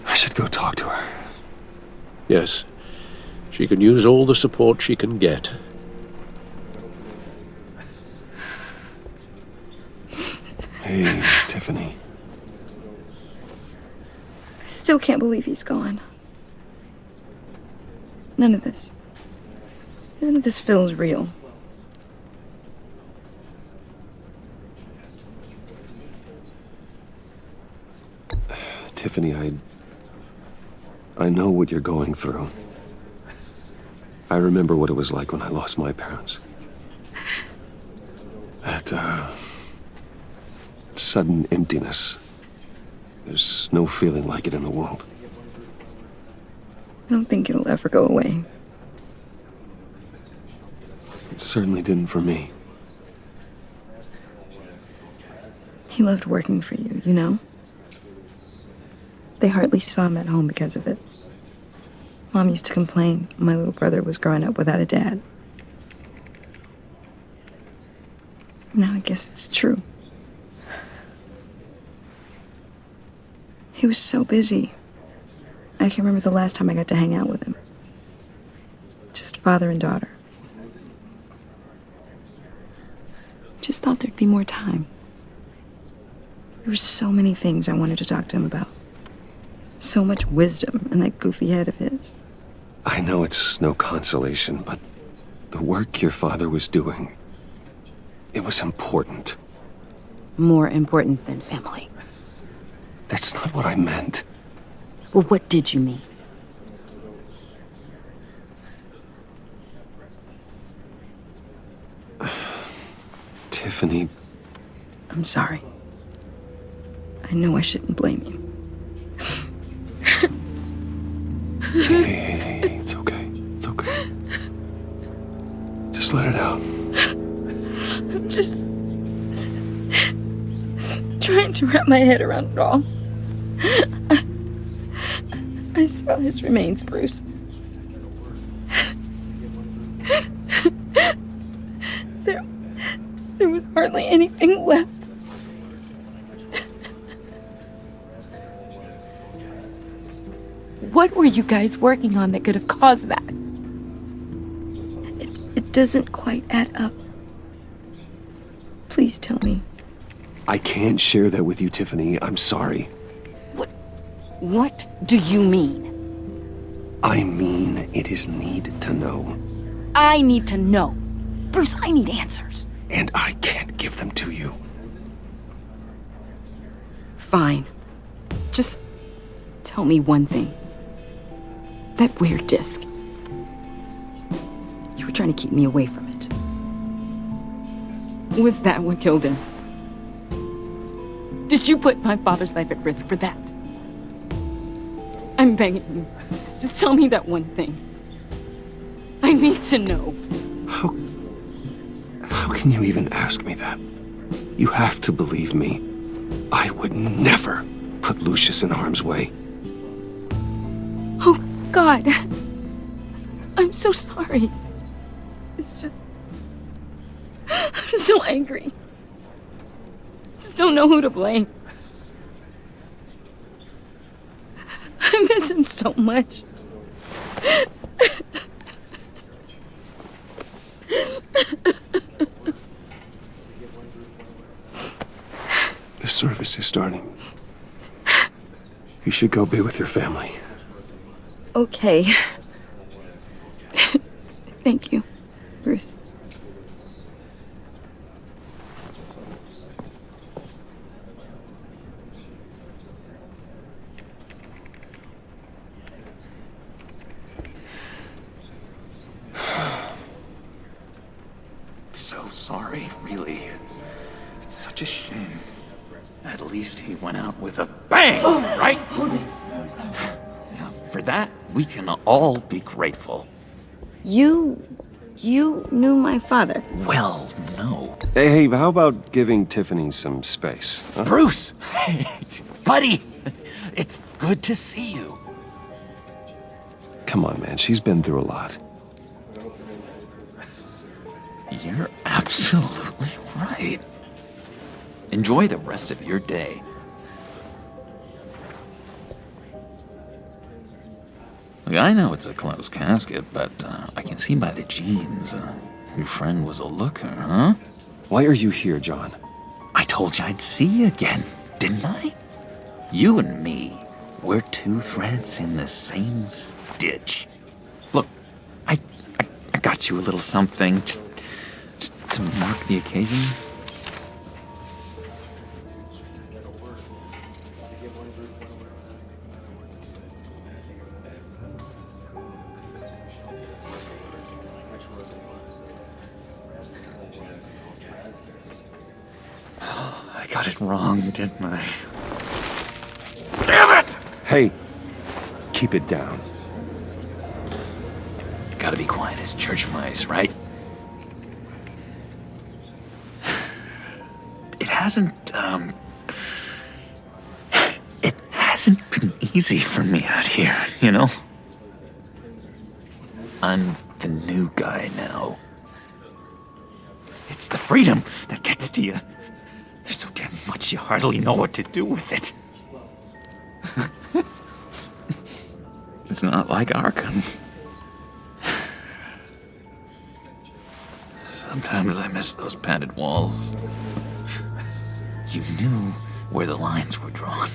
A: I should go talk to her.
L: Yes, she can use all the support she can get.
A: Hey, Tiffany.
F: I still can't believe he's gone. None of this feels real.
A: Tiffany, I know what you're going through. I remember what it was like when I lost my parents. That, sudden emptiness. There's no feeling like it in the world.
F: I don't think it'll ever go away.
A: It certainly didn't for me.
F: He loved working for you, you know? They hardly saw him at home because of it. Mom used to complain my little brother was growing up without a dad. Now I guess it's true. He was so busy. I can't remember the last time I got to hang out with him. Just father and daughter. Just thought there'd be more time. There were so many things I wanted to talk to him about. So much wisdom in that goofy head of his.
A: I know it's no consolation, but the work your father was doing, it was important.
F: More important than family.
A: That's not what I meant.
F: Well, what did you mean?
A: Tiffany.
F: I'm sorry. I know I shouldn't blame you.
A: Hey, it's okay. It's okay. Just let it out.
F: trying to wrap my head around it all. I saw his remains, Bruce. There was hardly anything left. What were you guys working on that could have caused that? It doesn't quite add up. Please tell me.
A: I can't share that with you, Tiffany. I'm sorry.
F: What do you mean?
A: I mean, it is need to know.
F: I need to know. Bruce, I need answers.
A: And I can't give them to you.
F: Fine. Just tell me one thing. That weird disc. You were trying to keep me away from it. Was that what killed him? Did you put my father's life at risk for that? I'm begging you. Just tell me that one thing. I need to know.
A: How can you even ask me that? You have to believe me. I would never put Lucius in harm's way.
F: Oh, God. I'm so sorry. It's just... I'm so angry. Just don't know who to blame. I miss him so much.
A: The service is starting. You should go be with your family.
F: Okay. Thank you, Bruce.
S: So sorry, really. It's such a shame. At least he went out with a bang, right? Now, for that, we can all be grateful.
F: You knew my father.
S: Well, no.
A: Hey, how about giving Tiffany some space? Huh?
H: Bruce! Buddy! It's good to see you.
A: Come on, man. She's been through a lot.
S: You're absolutely right. Enjoy the rest of your day. Look, I know it's a closed casket, but I can see by the jeans, your friend was a looker, huh?
A: Why are you here, John?
S: I told you I'd see you again, didn't I? You and me, we're two threads in the same stitch. Look, I got you a little something, just to mark the occasion. I got it wrong, didn't I? Damn it!
A: Hey, keep it down.
S: Gotta be quiet as church mice, right? It hasn't been easy for me out here, you know? I'm the new guy now. It's the freedom that gets to you. There's so damn much you hardly know what to do with it. It's not like Arkham. Sometimes I miss those padded walls. You knew where the lines were drawn.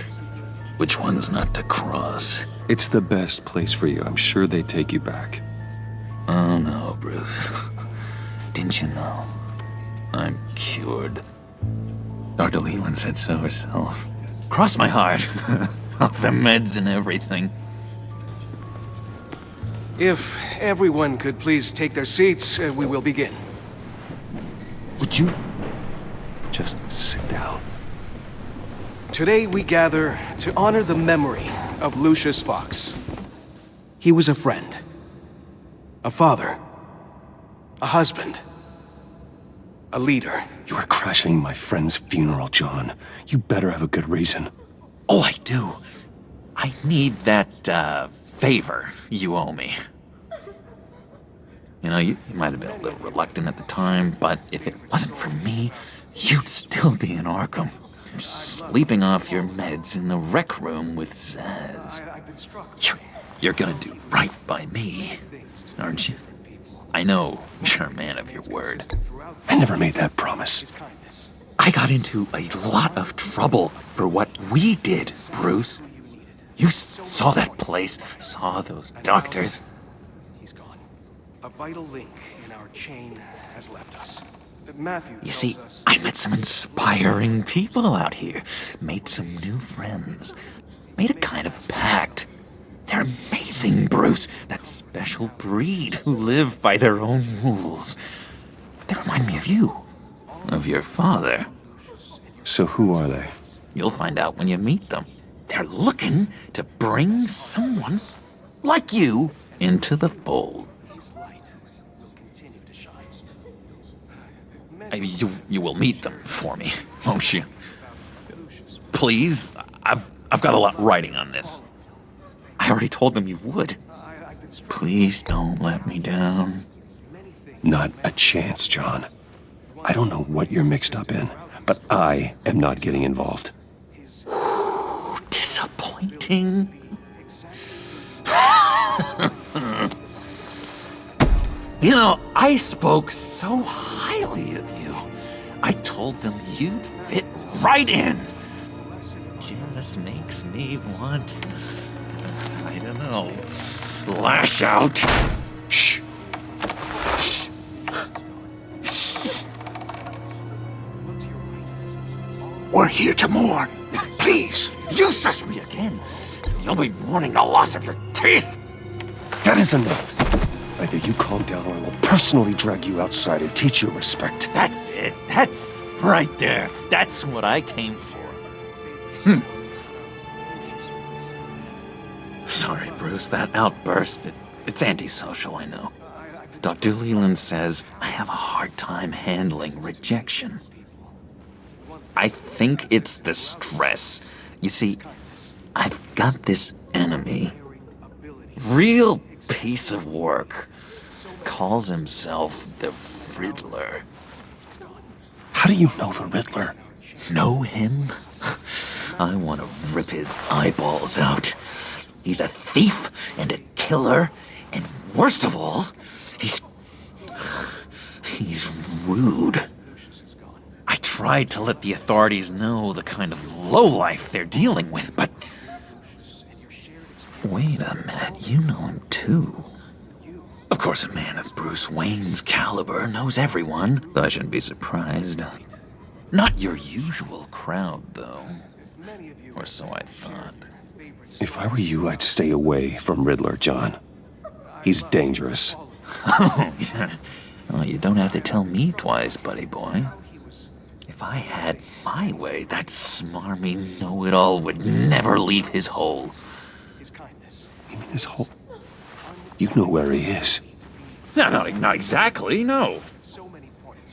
S: Which ones not to cross.
A: It's the best place for you. I'm sure they take you back.
S: Oh no, Bruce. Didn't you know? I'm cured. Dr. Leland said so herself. Cross my heart. Off the meds and everything.
Q: If everyone could please take their seats, we will begin.
S: Would you
A: just sit down?
Q: Today we gather to honor the memory of Lucius Fox. He was a friend, a father, a husband, a leader.
A: You are crashing my friend's funeral, John. You better have a good reason.
S: Oh, I do. I need that, favor you owe me. You know, you might have been a little reluctant at the time, but if it wasn't for me, you'd still be in Arkham. Sleeping off your meds in the rec room with Zaz. You're gonna do right by me, aren't you? I know you're a man of your word.
A: I never made that promise.
S: I got into a lot of trouble for what we did, Bruce. You saw that place, saw those doctors.
Q: He's gone. A vital link in our chain has left us. Matthew
S: You see,
Q: tells us-
S: I met some inspiring people out here, made some new friends, made a kind of pact. They're amazing, Bruce. That special breed who live by their own rules. They remind me of you, of your father.
A: So who are they?
S: You'll find out when you meet them. They're looking to bring someone like you into the fold. You will meet them for me, won't you? Please, I've got a lot riding on this. I already told them you would. Please don't let me down.
A: Not a chance, John. I don't know what you're mixed up in, but I am not getting involved.
S: Disappointing. You know, I spoke so highly of you. I told them you'd fit right in. Just makes me want, I don't know, lash out. Shh. Shh. Shh.
I: We're here to mourn. Please.
S: You shush me again. You'll be mourning the loss of your teeth.
A: That is enough. Either you calm down or I will personally drag you outside and teach you respect.
S: That's it. That's right there. That's what I came for. Sorry, Bruce. That outburst, it's antisocial, I know. Dr. Leland says I have a hard time handling rejection. I think it's the stress. You see, I've got this enemy. Real piece of work. Calls himself the Riddler.
A: How do you know the Riddler?
S: Know him? I want to rip his eyeballs out. He's a thief and a killer, and worst of all, he's rude. I tried to let the authorities know the kind of lowlife they're dealing with, but... Wait a minute, you know him too. Of course, a man of Bruce Wayne's caliber knows everyone, so I shouldn't be surprised. Not your usual crowd, though. Or so I thought.
A: If I were you, I'd stay away from Riddler, John. He's dangerous.
S: Oh, yeah. Well, you don't have to tell me twice, buddy boy. If I had my way, that smarmy know-it-all would never leave his hole.
A: You mean his hole? You know where he is.
S: No, not exactly, no.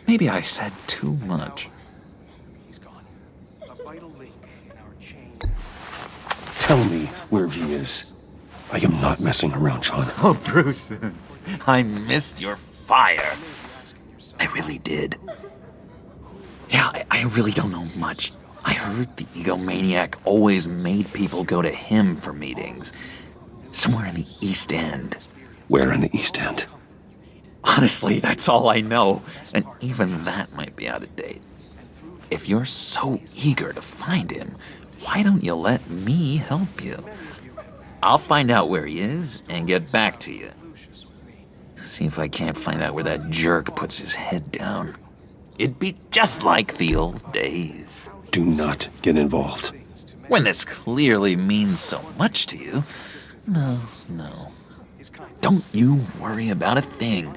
S: Maybe I said too much.
A: Tell me where he is. I am not messing around, John.
S: Oh, Bruce, I missed your fire. I really did. Yeah, I really don't know much. I heard the egomaniac always made people go to him for meetings. Somewhere in the East End.
A: Where in the East End?
S: Honestly, that's all I know. And even that might be out of date. If you're so eager to find him, why don't you let me help you? I'll find out where he is and get back to you. See if I can't find out where that jerk puts his head down. It'd be just like the old days.
A: Do not get involved.
S: When this clearly means so much to you. No. Don't you worry about a thing.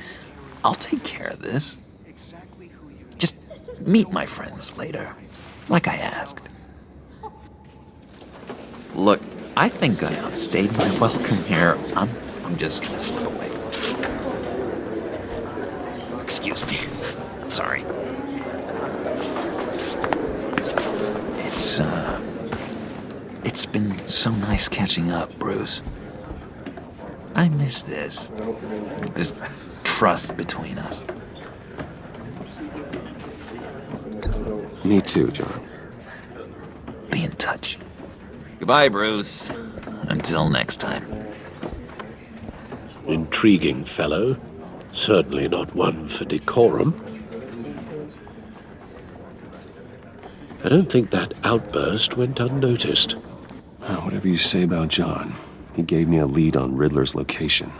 S: I'll take care of this. Just meet my friends later, like I asked. Look, I think I outstayed my welcome here. I'm just gonna slip away. Excuse me. I'm sorry. been so nice catching up, Bruce. I miss this. This trust between us.
A: Me too, John.
S: Be in touch. Goodbye, Bruce. Until next time.
L: Intriguing fellow. Certainly not one for decorum. I don't think that outburst went unnoticed.
A: Whatever you say about John, he gave me a lead on Riddler's location.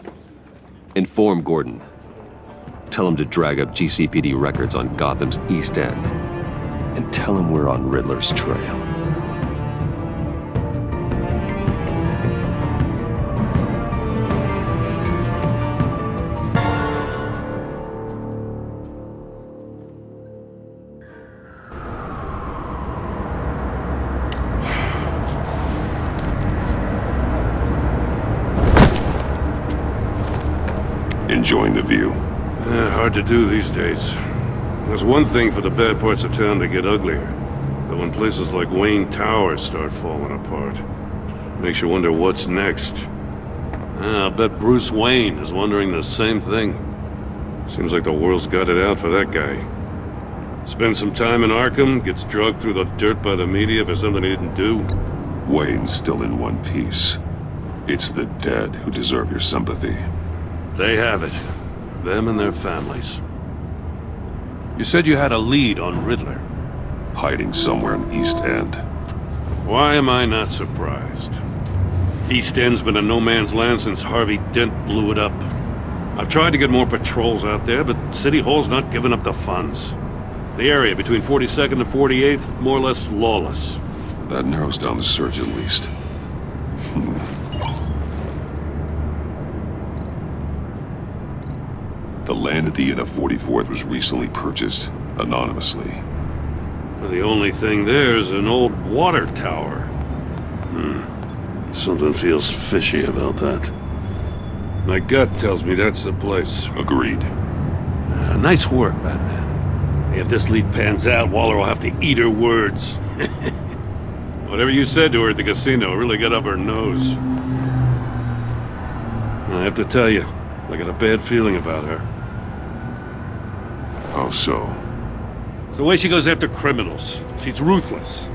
A: Inform Gordon. Tell him to drag up GCPD records on Gotham's East End. And tell him we're on Riddler's trail.
E: Enjoying the view?
C: Hard to do these days. There's one thing for the bad parts of town to get uglier. But when places like Wayne Tower start falling apart, makes you wonder what's next. I'll bet Bruce Wayne is wondering the same thing. Seems like the world's got it out for that guy. Spends some time in Arkham, gets dragged through the dirt by the media for something he didn't do.
E: Wayne's still in one piece. It's the dead who deserve your sympathy.
C: They have it. Them and their families. You said you had a lead on Riddler.
E: Hiding somewhere in East End.
C: Why am I not surprised? East End's been a no man's land since Harvey Dent blew it up. I've tried to get more patrols out there, but City Hall's not giving up the funds. The area between 42nd and 48th, more or less lawless.
E: That narrows down the search at least. The land at the end of 44th was recently purchased anonymously.
C: The only thing there is an old water tower. Something feels fishy about that. My gut tells me that's the place.
E: Agreed.
C: Nice work, Batman. If this lead pans out, Waller will have to eat her words. Whatever you said to her at the casino really got up her nose. I have to tell you, I got a bad feeling about her.
E: How so?
C: It's the way she goes after criminals. She's ruthless.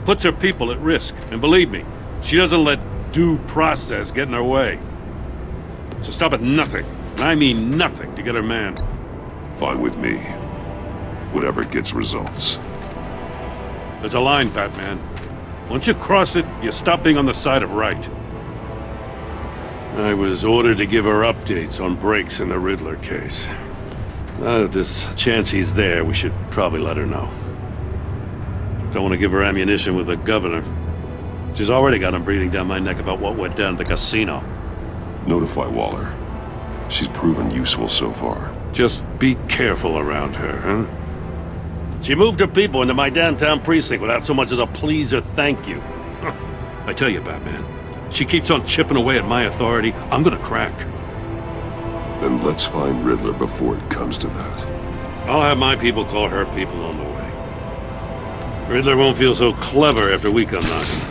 C: Puts her people at risk. And believe me, she doesn't let due process get in her way. She'll stop at nothing, and I mean nothing, to get her man.
E: Fine with me. Whatever gets results.
C: There's a line, Batman. Once you cross it, you stop being on the side of right. I was ordered to give her updates on breaks in the Riddler case. If there's a chance he's there, we should probably let her know. Don't want to give her ammunition with the governor. She's already got him breathing down my neck about what went down at the casino.
E: Notify Waller. She's proven useful so far.
C: Just be careful around her, huh? She moved her people into my downtown precinct without so much as a please or thank you. I tell you, Batman, she keeps on chipping away at my authority, I'm gonna crack.
E: Then let's find Riddler before it comes to that.
C: I'll have my people call her people on the way. Riddler won't feel so clever after we come knocking.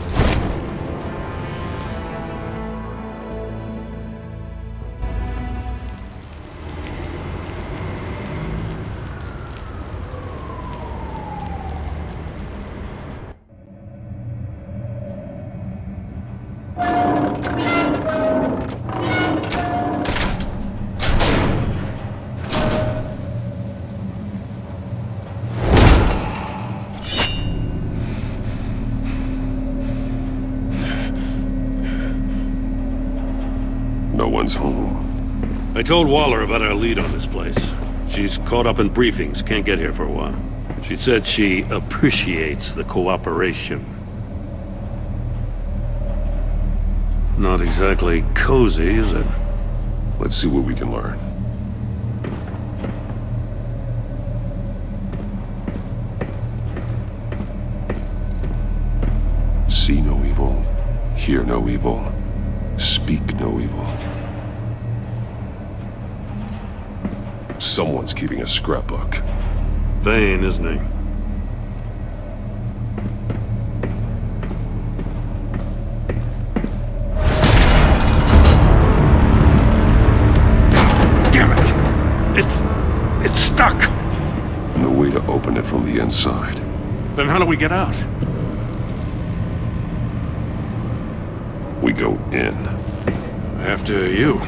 E: No one's home.
C: I told Waller about our lead on this place. She's caught up in briefings, can't get here for a while. She said she appreciates the cooperation. Not exactly cozy, is it?
E: Let's see what we can learn. See no evil, hear no evil, speak no evil. Someone's keeping a scrapbook.
C: Vain, isn't he? stuck!
E: No way to open it from the inside.
C: Then how do we get out?
E: We go in.
C: After you.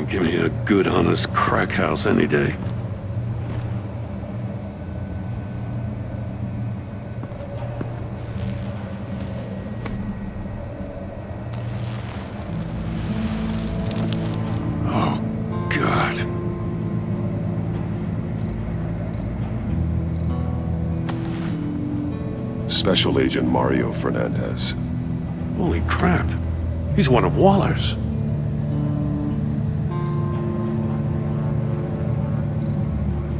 C: Give me a good, honest crack house any day. Oh, God.
E: Special Agent Mario Fernandez.
C: Holy crap. He's one of Waller's.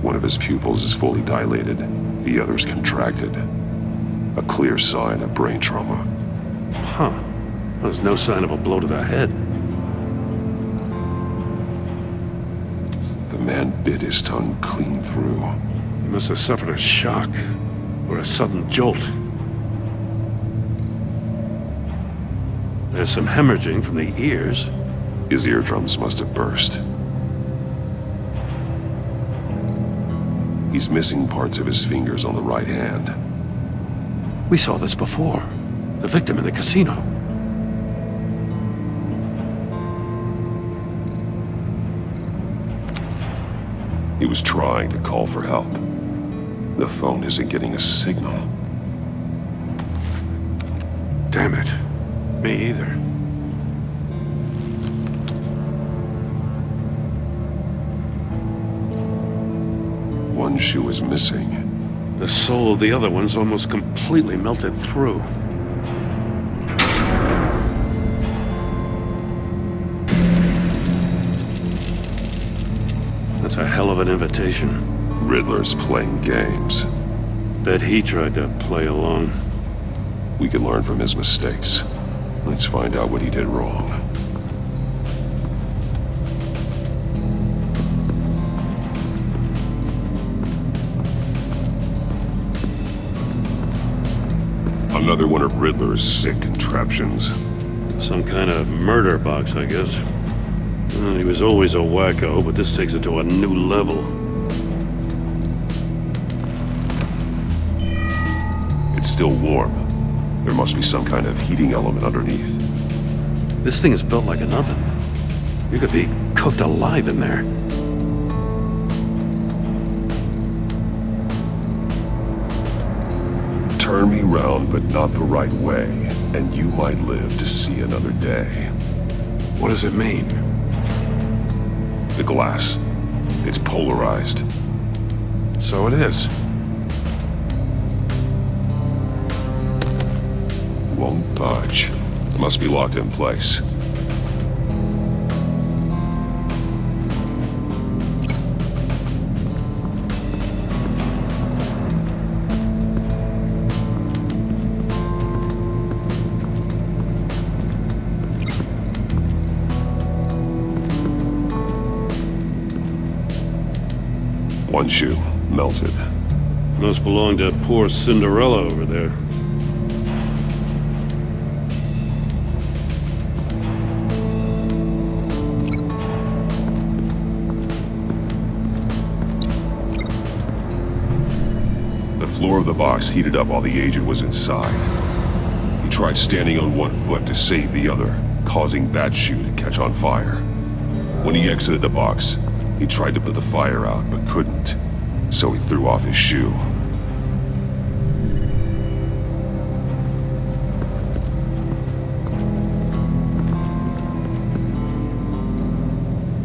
E: One of his pupils is fully dilated, the other's contracted. A clear sign of brain trauma.
C: Huh. There's no sign of a blow to the head.
E: The man bit his tongue clean through.
C: He must have suffered a shock, or a sudden jolt. There's some hemorrhaging from the ears.
E: His eardrums must have burst. He's missing parts of his fingers on the right hand.
C: We saw this before. The victim in the casino.
E: He was trying to call for help. The phone isn't getting a signal.
C: Damn it. Me either.
E: One shoe is missing.
C: The sole of the other one's almost completely melted through. That's a hell of an invitation.
E: Riddler's playing games.
C: Bet he tried to play along.
E: We can learn from his mistakes. Let's find out what he did wrong. Another one of Riddler's sick contraptions.
C: Some kind of murder box, I guess. Well, he was always a wacko, but this takes it to a new level.
E: It's still warm. There must be some kind of heating element underneath.
C: This thing is built like an oven. You could be cooked alive in there.
E: Turn me round, but not the right way, and you might live to see another day.
C: What does it mean?
E: The glass. It's polarized.
C: So it is.
E: Won't budge. Must be locked in place. One shoe, melted.
C: Must belong to poor Cinderella over there.
E: The floor of the box heated up while the agent was inside. He tried standing on one foot to save the other, causing that shoe to catch on fire. When he exited the box, he tried to put the fire out, but couldn't, so he threw off his shoe.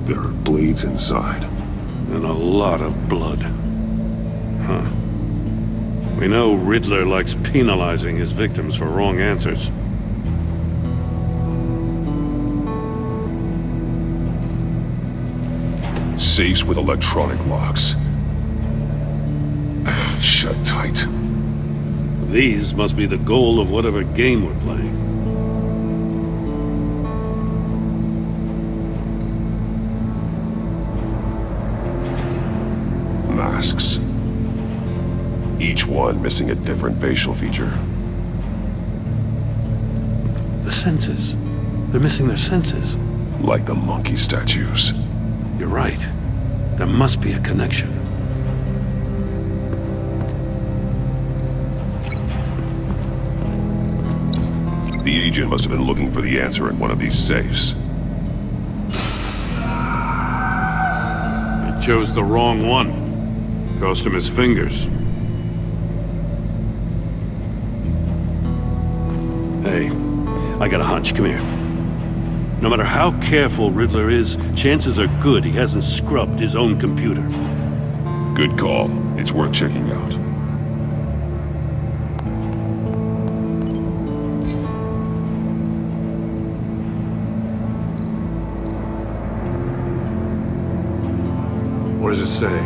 E: There are blades inside.
C: And a lot of blood. Huh. We know Riddler likes penalizing his victims for wrong answers.
E: Safes with electronic locks. Shut tight.
C: These must be the goal of whatever game we're playing.
E: masks. Each one missing a different facial feature.
C: The senses. They're missing their senses.
E: Like the monkey statues.
C: You're right. There must be a connection.
E: The agent must have been looking for the answer in one of these safes.
C: He chose the wrong one. Cost him his fingers. Hey, I got a hunch. Come here. No matter how careful Riddler is, chances are good he hasn't scrubbed his own computer.
E: Good call. It's worth checking out.
C: What does it say?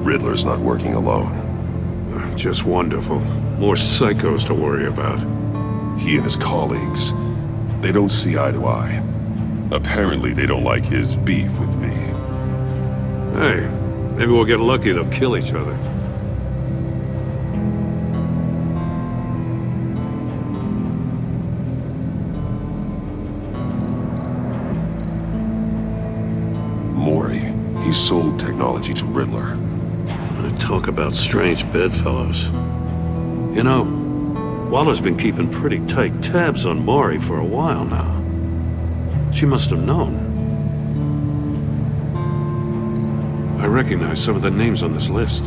E: Riddler's not working alone.
C: Just wonderful. More psychos to worry about.
E: He and his colleagues, they don't see eye to eye. Apparently, they don't like his beef with me.
C: Hey, maybe we'll get lucky they'll kill each other.
E: Mori, he sold technology to Riddler.
C: Talk about strange bedfellows. You know, Waller's been keeping pretty tight tabs on Mori for a while now. She must have known. I recognize some of the names on this list.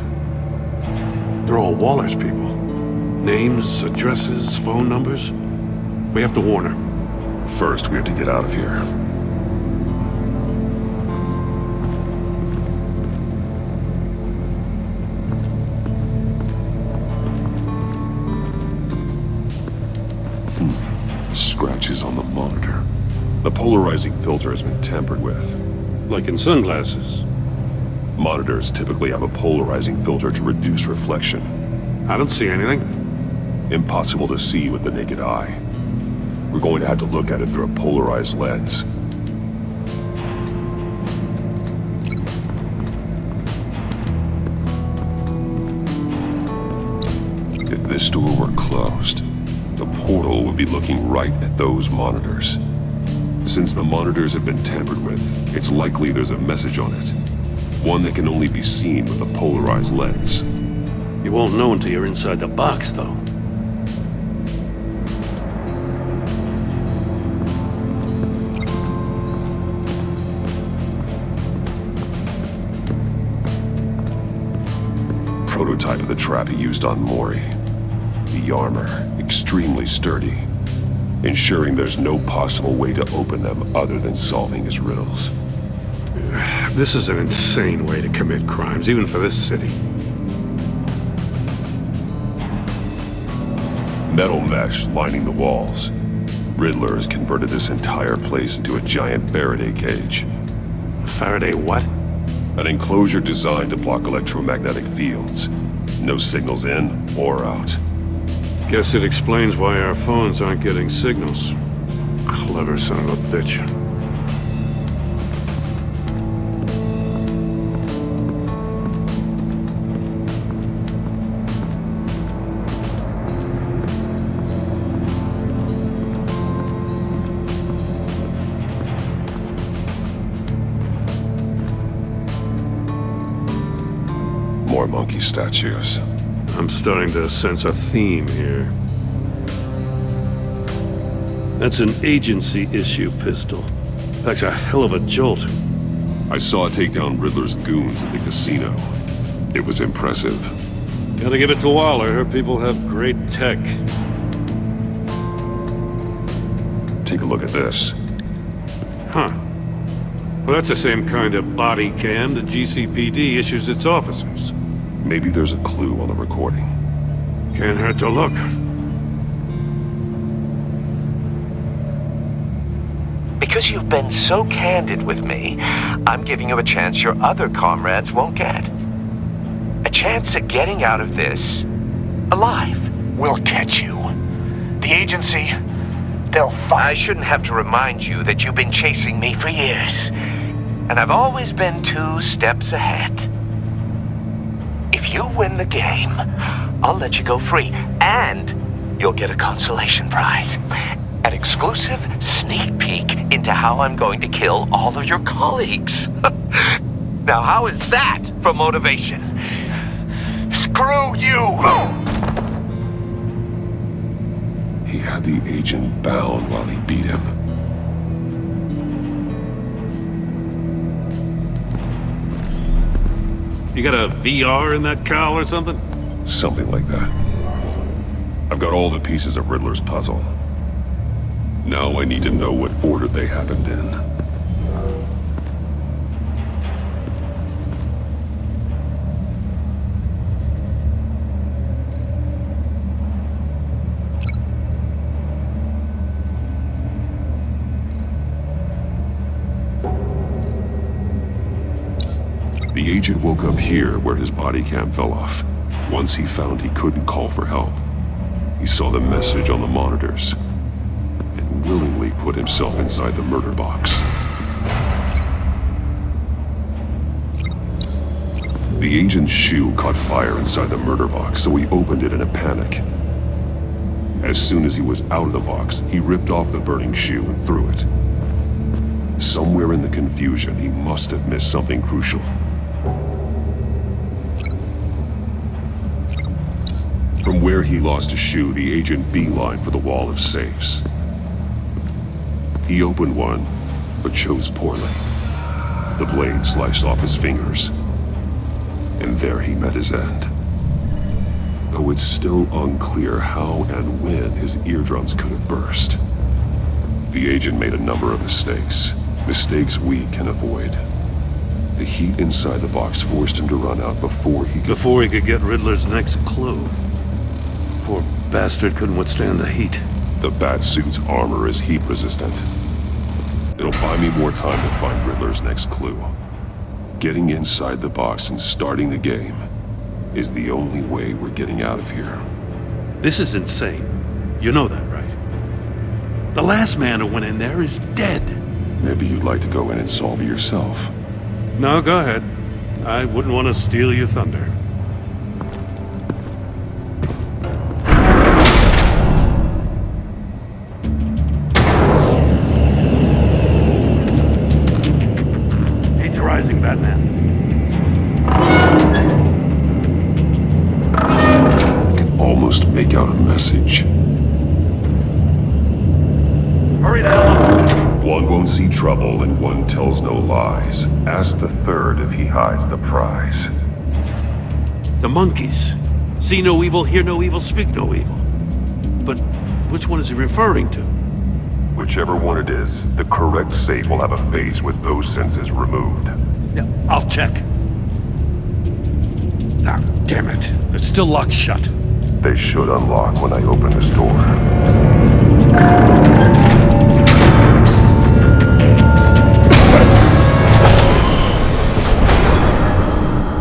C: They're all Waller's people. Names, addresses, phone numbers. We have to warn her.
E: First, we have to get out of here. Scratches on the monitor. The polarizing filter has been tampered with.
C: Like in sunglasses.
E: Monitors typically have a polarizing filter to reduce reflection.
C: I don't see anything.
E: Impossible to see with the naked eye. We're going to have to look at it through a polarized lens. If this door were closed, the portal would be looking right at those monitors. Since the monitors have been tampered with, it's likely there's a message on it. One that can only be seen with a polarized lens.
C: You won't know until you're inside the box, though.
E: Prototype of the trap he used on Mori. The armor, extremely sturdy, ensuring there's no possible way to open them other than solving his riddles.
C: This is an insane way to commit crimes, even for this city.
E: Metal mesh lining the walls. Riddler has converted this entire place into a giant Faraday cage.
C: Faraday what?
E: An enclosure designed to block electromagnetic fields. No signals in or out.
C: Guess it explains why our phones aren't getting signals. Clever son of a bitch.
E: More monkey statues.
C: I'm starting to sense a theme here. That's an agency issue pistol. Packs a hell of a jolt.
E: I saw it take down Riddler's goons at the casino. It was impressive.
C: Gotta give it to Waller. Her people have great tech.
E: Take a look at this.
C: Huh. Well, that's the same kind of body cam the GCPD issues its officers.
E: Maybe there's a clue on the recording.
C: Can't hurt to look.
T: Because you've been so candid with me, I'm giving you a chance your other comrades won't get. A chance at getting out of this alive.
B: We'll catch you. The agency, they'll find...
T: I shouldn't have to remind you that you've been chasing me for years. And I've always been 2 steps ahead. you win the game, I'll let you go free, and you'll get a consolation prize. An exclusive sneak peek into how I'm going to kill all of your colleagues. Now, how is that for motivation? Screw you!
E: He had the agent bound while he beat him.
C: You got a VR in that cowl or something?
E: Something like that. I've got all the pieces of Riddler's puzzle. Now I need to know what order they happened in. The agent woke up here where his body cam fell off. Once he found he couldn't call for help, he saw the message on the monitors and willingly put himself inside the murder box. The agent's shoe caught fire inside the murder box, so he opened it in a panic. As soon as he was out of the box, he ripped off the burning shoe and threw it. Somewhere in the confusion, he must have missed something crucial. From where he lost a shoe, the agent beelined for the wall of safes. He opened one, but chose poorly. The blade sliced off his fingers, and there he met his end. Though it's still unclear how and when his eardrums could have burst. The agent made a number of mistakes. Mistakes we can avoid. The heat inside the box forced him to run out before he could
C: get Riddler's next clue. Poor bastard couldn't withstand the heat.
E: The Batsuit's armor is heat resistant. It'll buy me more time to find Riddler's next clue. Getting inside the box and starting the game is the only way we're getting out of here.
C: This is insane. You know that, right? The last man who went in there is dead.
E: Maybe you'd like to go in and solve it yourself.
C: No, go ahead. I wouldn't want to steal your thunder. Heat's rising, Batman.
E: I can almost make out a message.
C: Hurry the hell up!
E: One won't see trouble and one tells no lies. Ask the third if he hides the prize.
C: The monkeys. See no evil, hear no evil, speak no evil. But which one is he referring to?
E: Whichever one it is, the correct safe will have a face with those senses removed.
C: Yeah, I'll check. Ah, damn it. They're still locked shut.
E: They should unlock when I open this door.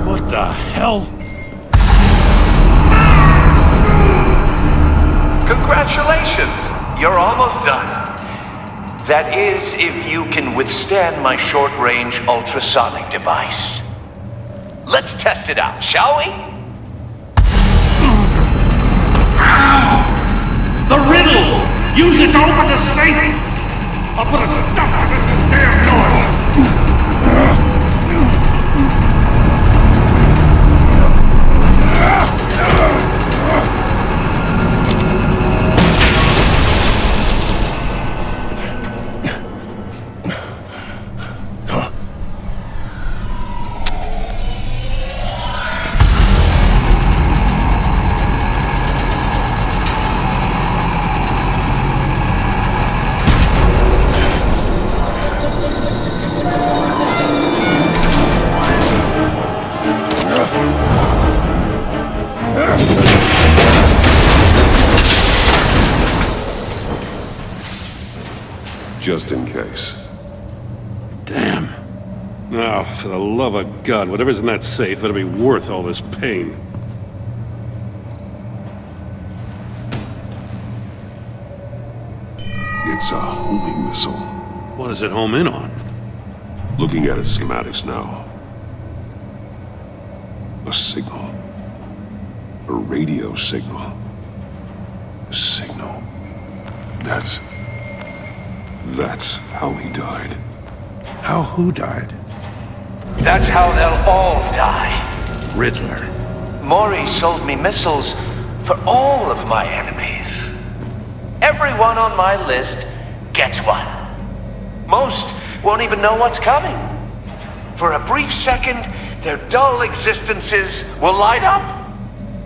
C: What the hell?
T: Congratulations! You're almost done. That is, if you can withstand my short-range ultrasonic device. Let's test it out, shall we?
C: The riddle! Use it to open the safe! I'll put a stop to this damn noise!
E: Just in case.
C: Damn. Now, for the love of God, whatever's in that safe better be worth all this pain.
E: It's a homing missile.
C: What does it home in on?
E: Looking at its schematics now. A signal.
A: A radio signal. A signal. That's how he died.
P: How who died?
T: That's how they'll all die.
P: Riddler.
T: Maury sold me missiles for all of my enemies. Everyone on my list gets one. Most won't even know what's coming. For a brief second, their dull existences will light up.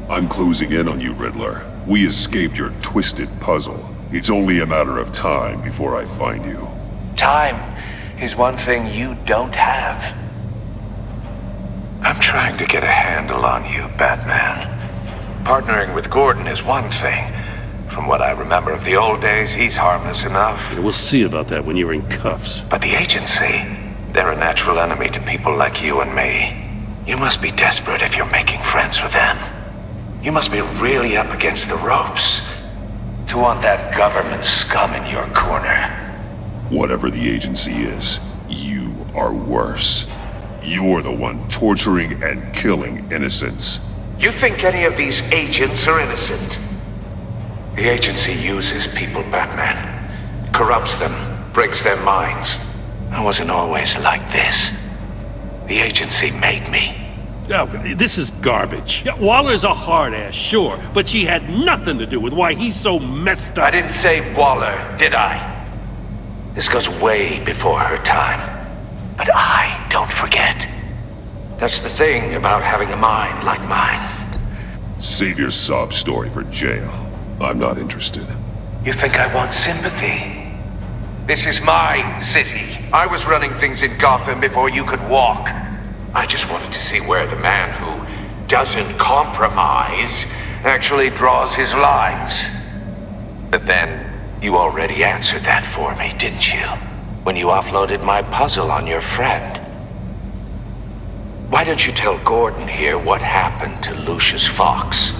E: I'm closing in on you, Riddler. We escaped your twisted puzzle. It's only a matter of time before I find you.
T: Time is one thing you don't have. I'm trying to get a handle on you, Batman. Partnering with Gordon is one thing. From what I remember of the old days, he's harmless enough.
C: Yeah, we'll see about that when you're in cuffs.
T: But the agency, they're a natural enemy to people like you and me. You must be desperate if you're making friends with them. You must be really up against the ropes to want that government scum in your corner.
E: Whatever the agency is, you are worse. You're the one torturing and killing innocents.
T: You think any of these agents are innocent? The agency uses people, Batman. Corrupts them, breaks their minds. I wasn't always like this. The agency made me.
C: Oh, this is garbage. Yeah, Waller's a hard-ass, sure, but she had nothing to do with why he's so messed up.
T: I didn't say Waller, did I? This goes way before her time. But I don't forget. That's the thing about having a mind like mine.
E: Save your sob story for jail. I'm not interested.
T: You think I want sympathy? This is my city. I was running things in Gotham before you could walk. I just wanted to see where the man who doesn't compromise actually draws his lines. But then, you already answered that for me, didn't you? When you offloaded my puzzle on your friend. Why don't you tell Gordon here what happened to Lucius Fox?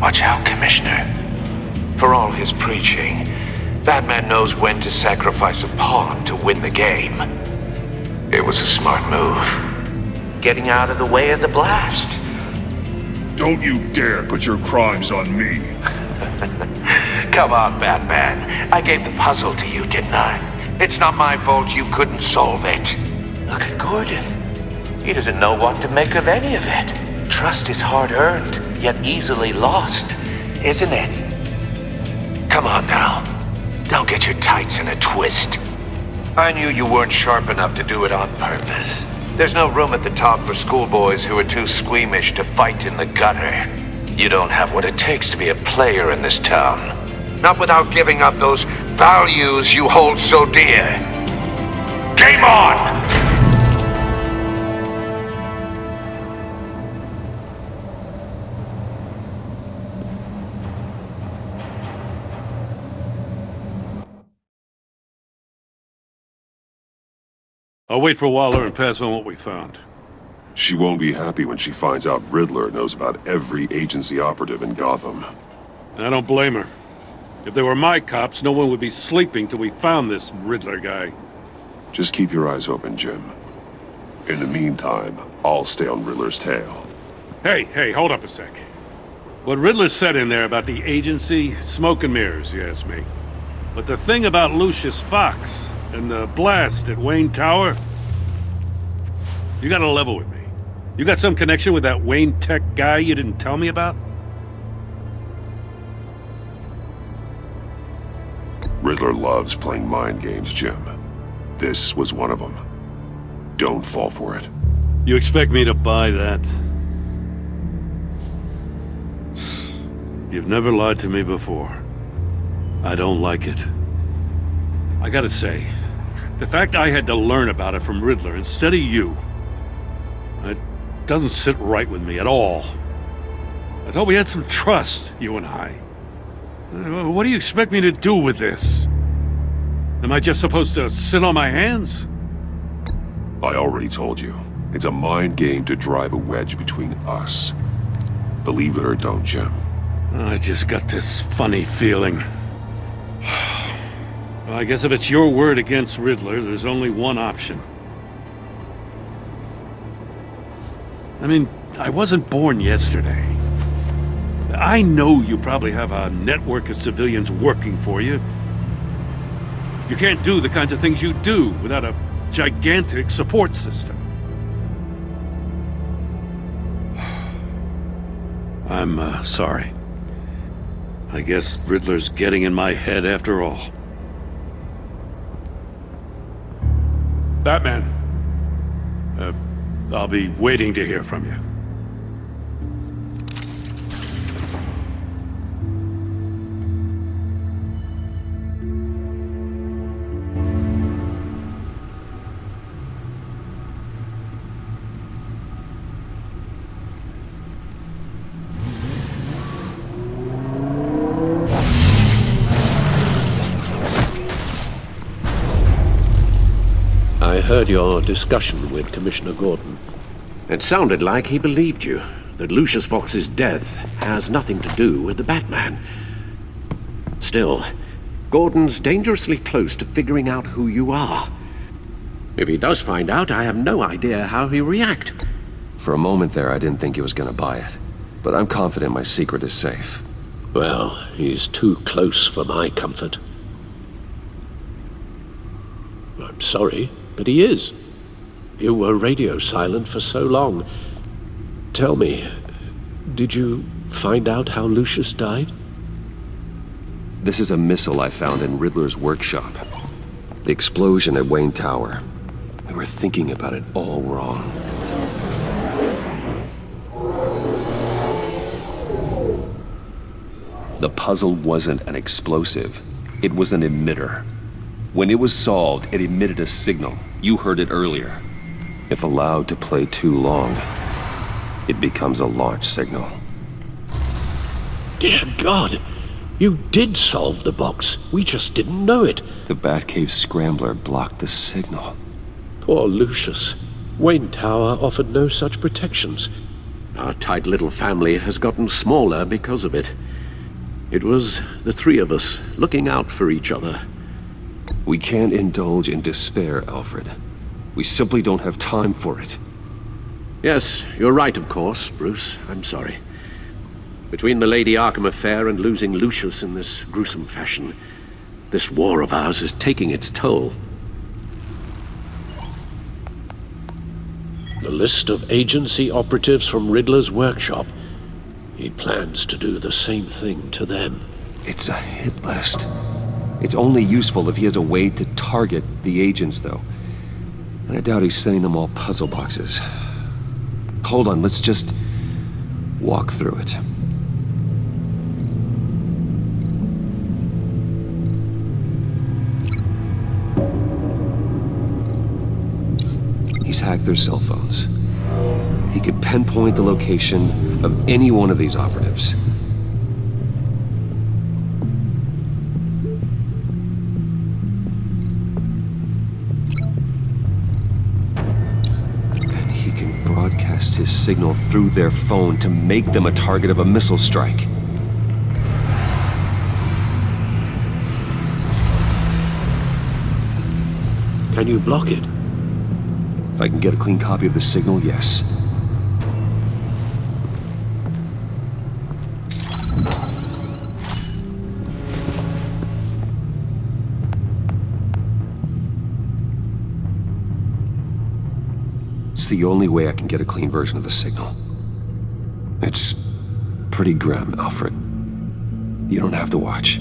T: Watch out, Commissioner. For all his preaching, Batman knows when to sacrifice a pawn to win the game. It was a smart move. Getting out of the way of the blast.
E: Don't you dare put your crimes on me.
T: Come on, Batman. I gave the puzzle to you, didn't I? It's not my fault you couldn't solve it. Look at Gordon. He doesn't know what to make of any of it. Trust is hard-earned, yet easily lost, isn't it? Come on now. Don't get your tights in a twist. I knew you weren't sharp enough to do it on purpose. There's no room at the top for schoolboys who are too squeamish to fight in the gutter. You don't have what it takes to be a player in this town. Not without giving up those values you hold so dear. Game on!
C: I'll wait for Waller and pass on what we found.
E: She won't be happy when she finds out Riddler knows about every agency operative in Gotham.
C: I don't blame her. If they were my cops, no one would be sleeping till we found this Riddler guy.
E: Just keep your eyes open, Jim. In the meantime, I'll stay on Riddler's tail.
C: Hey, hold up a sec. What Riddler said in there about the agency, smoke and mirrors, you ask me. But the thing about Lucius Fox and the blast at Wayne Tower, you gotta level with me. You got some connection with that Wayne Tech guy you didn't tell me about?
E: Riddler loves playing mind games, Jim. This was one of them. Don't fall for it.
C: You expect me to buy that? You've never lied to me before. I don't like it. I gotta say, the fact I had to learn about it from Riddler instead of you, it doesn't sit right with me at all. I thought we had some trust, you and I. What do you expect me to do with this? Am I just supposed to sit on my hands?
E: I already told you. It's a mind game to drive a wedge between us. Believe it or don't, Jim.
C: I just got this funny feeling. Well, I guess if it's your word against Riddler, there's only one option. I mean, I wasn't born yesterday. I know you probably have a network of civilians working for you. You can't do the kinds of things you do without a gigantic support system. I'm sorry. I guess Riddler's getting in my head after all. Batman. I'll be waiting to hear from you.
L: I heard your discussion with Commissioner Gordon. It sounded like he believed you, that Lucius Fox's death has nothing to do with the Batman. Still, Gordon's dangerously close to figuring out who you are. If he does find out, I have no idea how he'll react.
A: For a moment there, I didn't think he was gonna buy it. But I'm confident my secret is safe.
L: Well, he's too close for my comfort. I'm sorry, but he is. You were radio silent for so long. Tell me, did you find out how Lucius died?
A: This is a missile I found in Riddler's workshop. The explosion at Wayne Tower. We were thinking about it all wrong. The puzzle wasn't an explosive. It was an emitter. When it was solved, it emitted a signal. You heard it earlier. If allowed to play too long, it becomes a launch signal.
L: Dear God, you did solve the box. We just didn't know it.
A: The Batcave scrambler blocked the signal.
L: Poor Lucius. Wayne Tower offered no such protections. Our tight little family has gotten smaller because of it. It was the three of us looking out for each other.
A: We can't indulge in despair, Alfred. We simply don't have time for it.
L: Yes, you're right, of course, Bruce. I'm sorry. Between the Lady Arkham affair and losing Lucius in this gruesome fashion, this war of ours is taking its toll. The list of agency operatives from Riddler's workshop. He plans to do the same thing to them.
A: It's a hit list. It's only useful if he has a way to target the agents, though. And I doubt he's sending them all puzzle boxes. Hold on, let's just walk through it. He's hacked their cell phones. He could pinpoint the location of any one of these operatives. And he can broadcast his signal through their phone to make them a target of a missile strike.
L: Can you block it?
A: If I can get a clean copy of the signal, yes. It's the only way I can get a clean version of the signal. It's pretty grim, Alfred. You don't have to watch.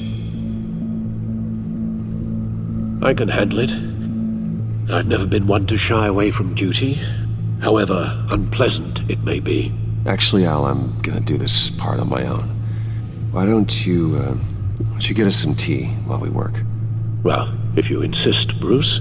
L: I can handle it. I've never been one to shy away from duty, however unpleasant it may be.
A: Actually, Al, I'm gonna do this part on my own. Why don't you get us some tea while we work?
L: Well, if you insist, Bruce.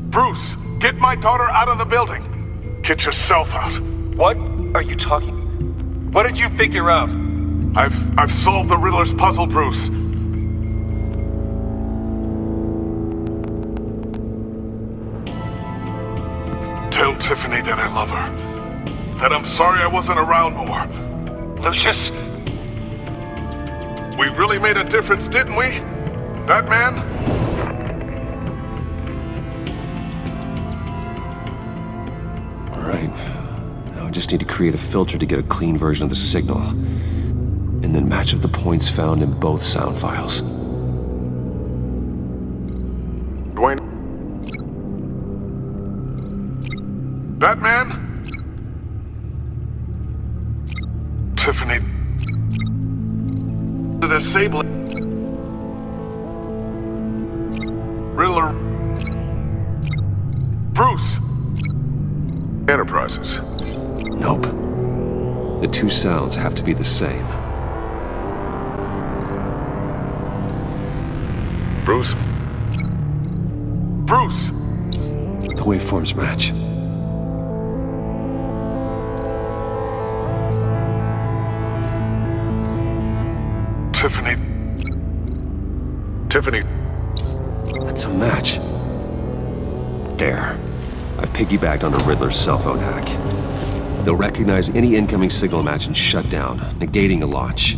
O: Bruce, get my daughter out of the building. Get yourself out.
U: What are you talking? What did you figure out?
O: I've solved the Riddler's puzzle, Bruce. Tell Tiffany that I love her. That I'm sorry I wasn't around more.
U: Lucius?
O: We really made a difference, didn't we? Batman?
A: Right. Now I just need to create a filter to get a clean version of the signal. And then match up the points found in both sound files.
O: Dwayne? Batman? Tiffany? The disabling... Riddler? Bruce? Enterprises?
A: Nope. The two sounds have to be the same.
O: Bruce? Bruce!
A: The waveforms match.
O: Tiffany? Tiffany?
A: That's a match. There. I've piggybacked onto Riddler's cell phone hack. They'll recognize any incoming signal match and shut down, negating a launch.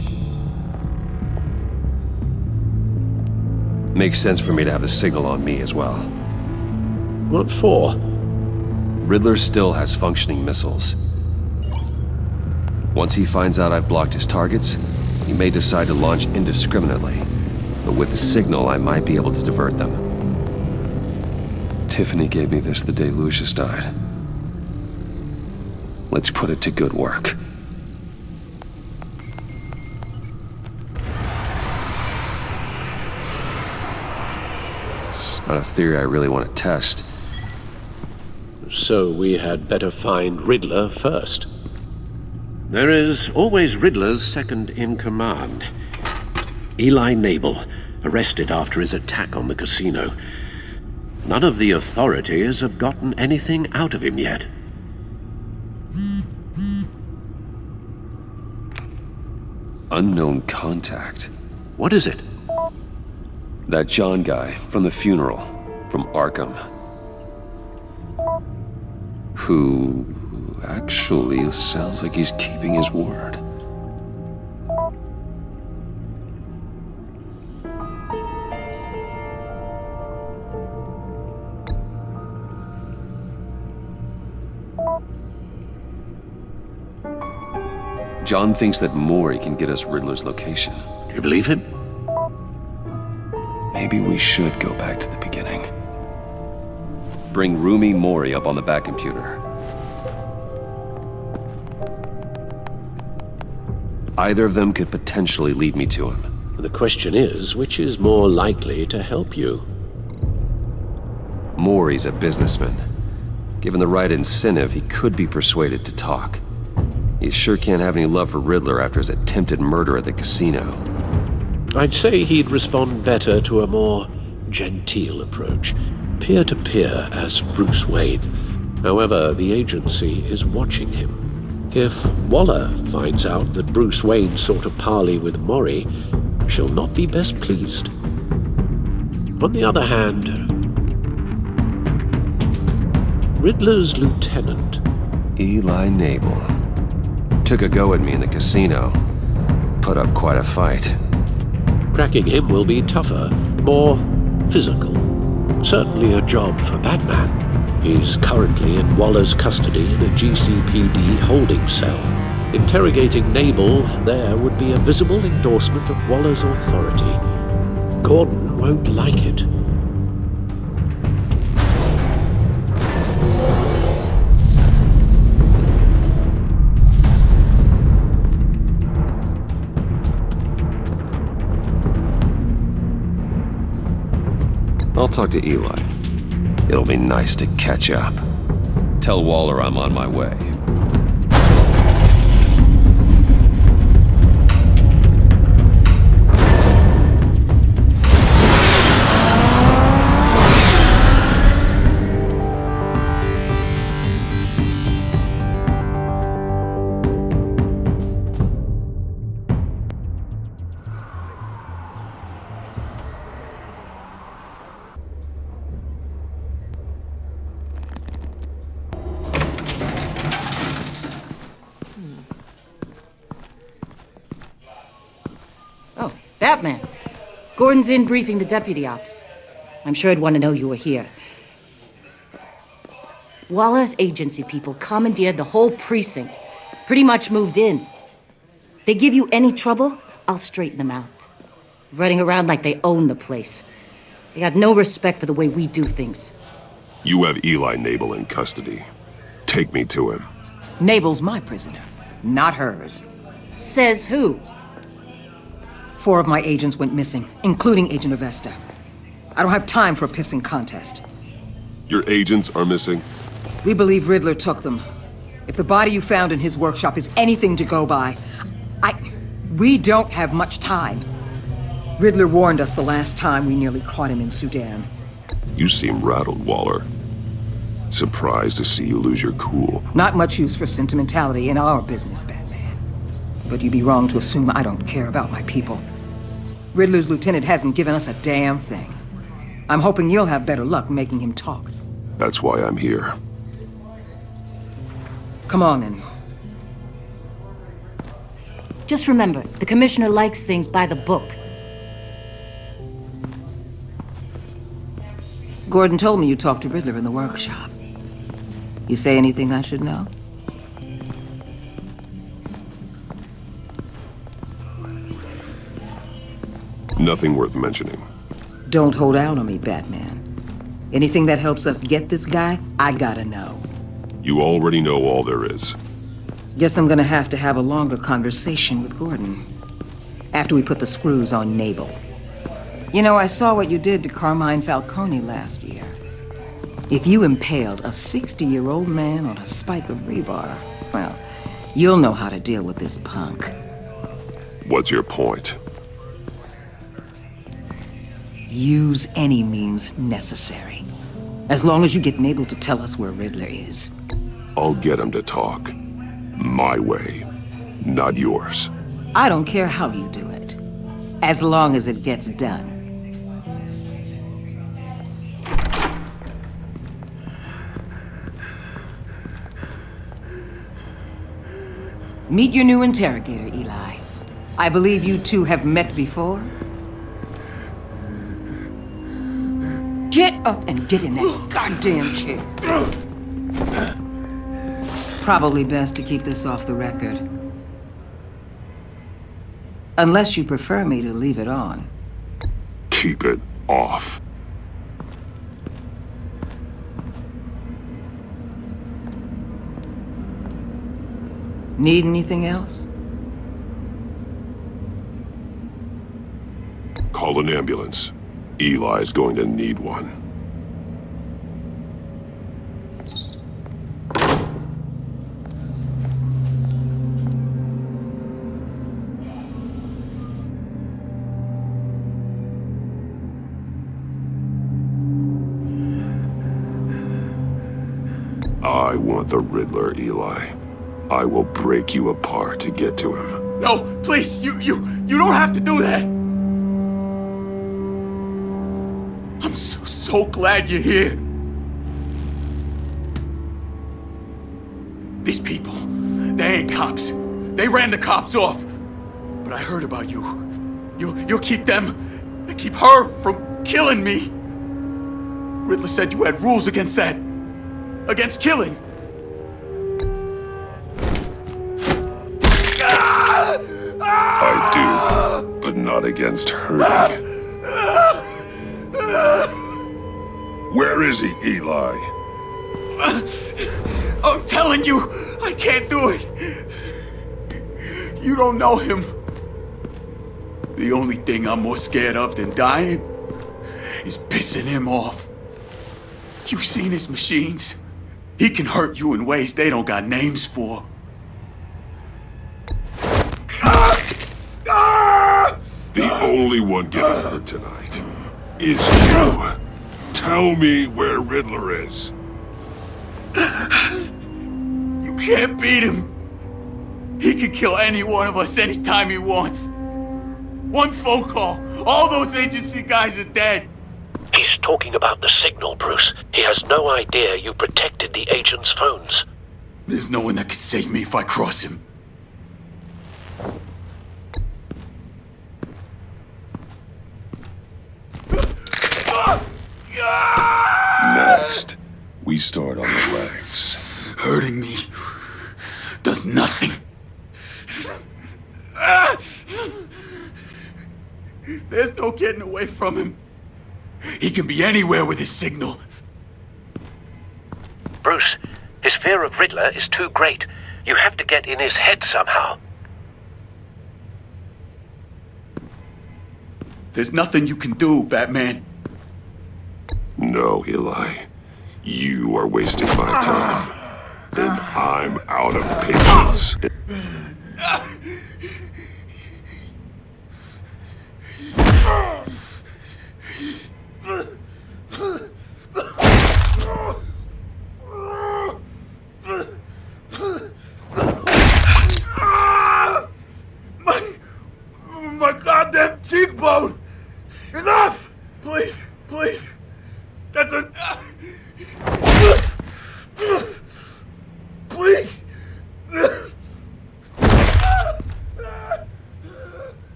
A: Makes sense for me to have the signal on me as well. What for? Riddler still has functioning missiles. Once he finds out I've blocked his targets, he may decide to launch indiscriminately. But with the signal, I might be able to divert them. Tiffany gave me this the day Lucius died. Let's put it to good work. It's not a theory I really want to test.
L: So we had better find Riddler first. There is always Riddler's second in command. Eli Nabel, arrested after his attack on the casino. None of the authorities have gotten anything out of him yet.
A: Unknown contact.
L: What is it?
A: That John guy from the funeral, from Arkham. Who actually sounds like he's keeping his word. John thinks that Maury can get us Riddler's location.
L: Do you believe him?
A: Maybe we should go back to the beginning. Bring Rumi Maury up on the back computer. Either of them could potentially lead me to him.
L: The question is, which is more likely to help you?
A: Maury's a businessman. Given the right incentive, he could be persuaded to talk. He sure can't have any love for Riddler after his attempted murder at the casino.
L: I'd say he'd respond better to a more genteel approach. Peer-to-peer as Bruce Wayne. However, the agency is watching him. If Waller finds out that Bruce Wayne sought a parley with Maury, she'll not be best pleased. On the other hand, Riddler's lieutenant,
A: Eli Nabel, took a go at me in the casino. Put up quite a fight.
L: Cracking him will be tougher, more physical. Certainly a job for Batman. He's currently in Waller's custody in a GCPD holding cell. Interrogating Nabel there would be a visible endorsement of Waller's authority. Gordon won't like it.
A: I'll talk to Eli. It'll be nice to catch up. Tell Waller I'm on my way.
R: Batman. Gordon's in briefing the deputy ops. I'm sure he'd want to know you were here. Waller's agency people commandeered the whole precinct. Pretty much moved in. They give you any trouble, I'll straighten them out. Running around like they own the place. They got no respect for the way we do things.
E: You have Eli Nabel in custody. Take me to him.
J: Nabel's my prisoner, not hers.
R: Says who?
J: 4 of my agents went missing, including Agent Avesta. I don't have time for a pissing contest.
E: Your agents are missing?
J: We believe Riddler took them. If the body you found in his workshop is anything to go by, we don't have much time. Riddler warned us the last time we nearly caught him in Sudan.
E: You seem rattled, Waller. Surprised to see you lose your cool.
J: Not much use for sentimentality in our business, Batman. But you'd be wrong to assume I don't care about my people. Riddler's lieutenant hasn't given us a damn thing. I'm hoping you'll have better luck making him talk.
E: That's why I'm here.
J: Come on, then.
R: Just remember, the commissioner likes things by the book.
J: Gordon told me you talked to Riddler in the workshop. You say anything I should know?
E: Nothing worth mentioning.
J: Don't hold out on me, Batman. Anything that helps us get this guy, I gotta know.
E: You already know all there is.
J: Guess I'm gonna have to have a longer conversation with Gordon. After we put the screws on Nabel. You know, I saw what you did to Carmine Falcone last year. If you impaled a 60-year-old man on a spike of rebar, well, you'll know how to deal with this punk.
E: What's your point?
J: Use any means necessary. As long as you get Nabel to tell us where Riddler is.
E: I'll get him to talk. My way, not yours.
J: I don't care how you do it. As long as it gets done. Meet your new interrogator, Eli. I believe you two have met before. Get up and get in that goddamn chair. Probably best to keep this off the record. Unless you prefer me to leave it on.
E: Keep it off.
J: Need anything else?
E: Call an ambulance. Eli's going to need one. I want the Riddler, Eli. I will break you apart to get to him.
H: No, please, you don't have to do that. I'm so glad you're here. These people, they ain't cops. They ran the cops off. But I heard about you. You'll keep them, keep her from killing me. Riddler said you had rules against that. Against killing.
E: I do, but not against hurting. Where is he, Eli?
H: I'm telling you, I can't do it. You don't know him. The only thing I'm more scared of than dying is pissing him off. You've seen his machines. He can hurt you in ways they don't got names for.
E: The only one getting hurt tonight is you. Tell me where Riddler is.
H: You can't beat him. He can kill any one of us anytime he wants. One phone call, all those agency guys are dead.
L: He's talking about the signal, Bruce. He has no idea you protected the agent's phones.
H: There's no one that can save me if I cross him.
E: Next, we start on the left. please.
H: Hurting me does nothing. There's no getting away from him. He can be anywhere with his signal.
T: Bruce, his fear of Riddler is too great. You have to get in his head somehow.
H: There's nothing you can do, Batman.
E: No, Eli. You are wasting my time. And I'm out of patience.
H: My goddamn cheekbone! Enough! Please, please. That's a... Please!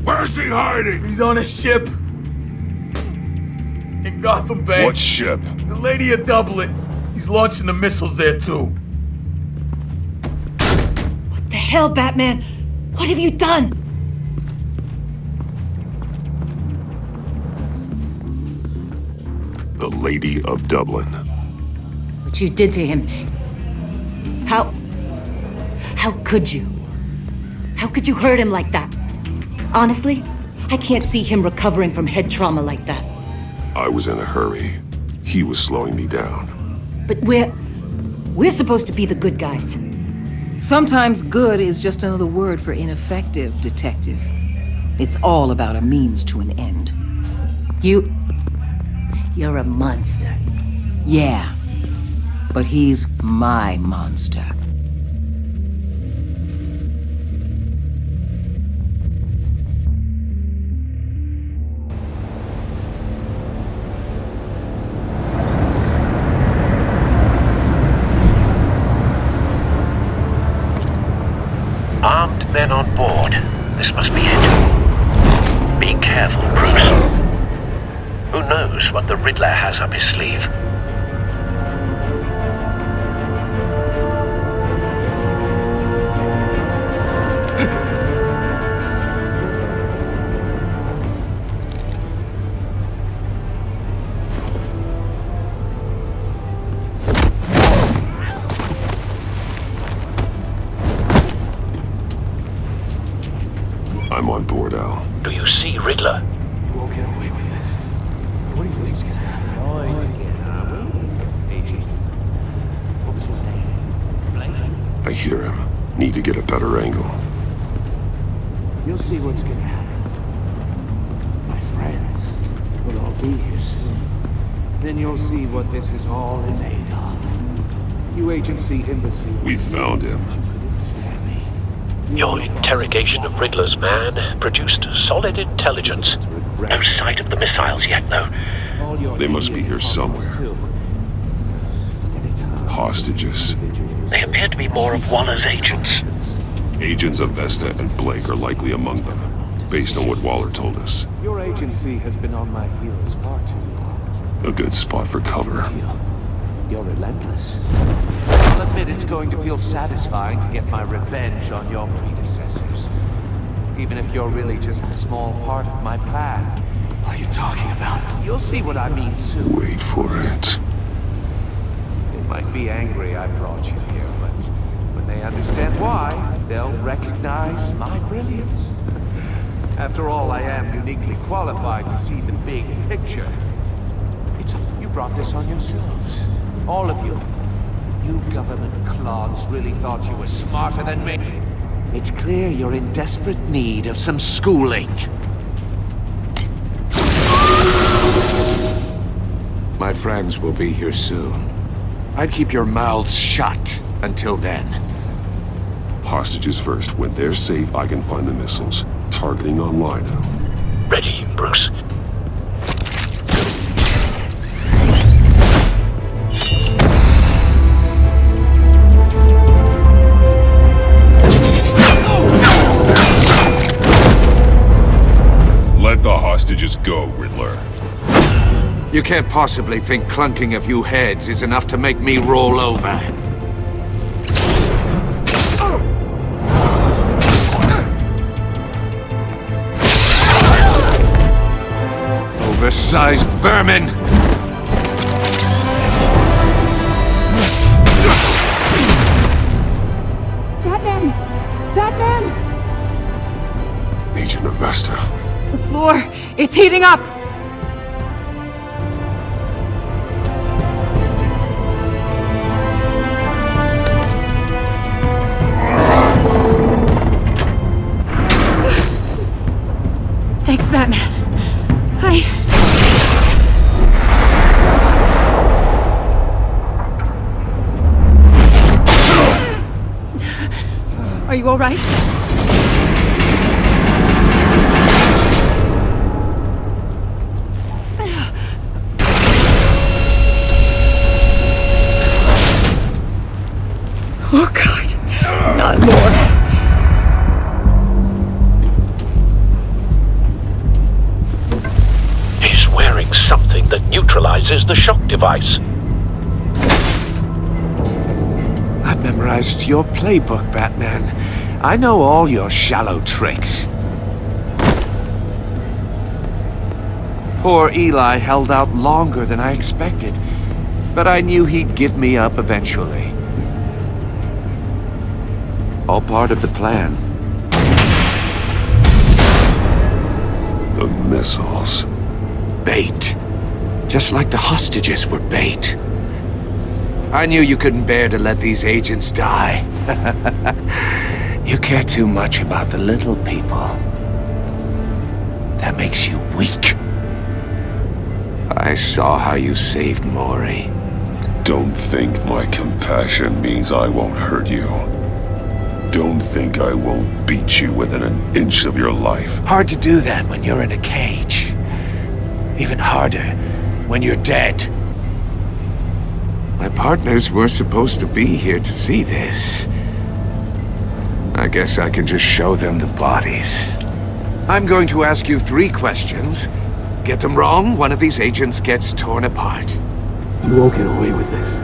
E: Where's he hiding?
H: He's on a ship. In Gotham Bay.
E: What ship?
H: The Lady of Dublin. He's launching the missiles there, too.
R: What the hell, Batman? What have you done?
E: The Lady of Dublin.
R: What you did to him. How could you? How could you hurt him like that? Honestly, I can't see him recovering from head trauma like that.
E: I was in a hurry. He was slowing me down.
R: But we're supposed to be the good guys.
J: Sometimes good is just another word for ineffective, Detective. It's all about a means to an end.
R: You're a monster.
J: Yeah, but he's my monster.
T: Armed men on board. This must be it. Be careful, Bruce. Who knows what the Riddler has up his sleeve?
E: I'm on board, Al.
T: Do you see Riddler?
Q: We won't get away with this. What do you think's gonna happen? Oh, easy. Agent. What was his name?
E: I hear him. Need to get a better angle.
I: You'll see what's gonna happen. My friends will all be here soon. Then you'll see what this is all made of. You agency imbecile.
E: We found him.
I: You couldn't stand me.
T: Your interrogation of Riddler's man produced solid intelligence. No sight of the missiles yet, though.
E: They must be here somewhere. Hostages.
T: They appear to be more of Waller's agents.
E: Agents of Vesta and Blake are likely among them, based on what Waller told us.
I: Your agency has been on my heels far too long.
E: A good spot for cover.
I: You're relentless. I'll admit it's going to feel satisfying to get my revenge on your predecessors. Even if you're really just a small part of my plan.
Q: What are you talking about?
I: You'll see what I mean soon.
E: Wait for it.
I: They might be angry I brought you here, but when they understand why, they'll recognize my brilliance. After all, I am uniquely qualified to see the big picture. You brought this on yourselves. All of you. You government clods really thought you were smarter than me. It's clear you're in desperate need of some schooling.
G: My friends will be here soon. I'd keep your mouths shut until then.
E: Hostages first. When they're safe, I can find the missiles. Targeting online now.
T: Ready, Bruce.
E: Let the hostages go, Riddler.
I: You can't possibly think clunking a few heads is enough to make me roll over. Oversized vermin!
D: Batman! Batman!
O: Agent Avesta.
D: The floor, it's heating up! Thanks, Batman. Are you all right? Oh, God. Not more.
V: He's wearing something that neutralizes the shock device.
I: I've memorized your playbook, Batman. I know all your shallow tricks. Poor Eli held out longer than I expected, but I knew he'd give me up eventually. All part of the plan.
O: The missiles.
I: Bait. Just like the hostages were bait. I knew you couldn't bear to let these agents die. You care too much about the little people. That makes you weak. I saw how you saved Maury.
E: Don't think my compassion means I won't hurt you. Don't think I won't beat you within an inch of your life.
I: Hard to do that when you're in a cage. Even harder when you're dead. My partners were supposed to be here to see this. I guess I can just show them the bodies. I'm going to ask you 3 questions. Get them wrong, one of these agents gets torn apart.
P: You won't get away with this.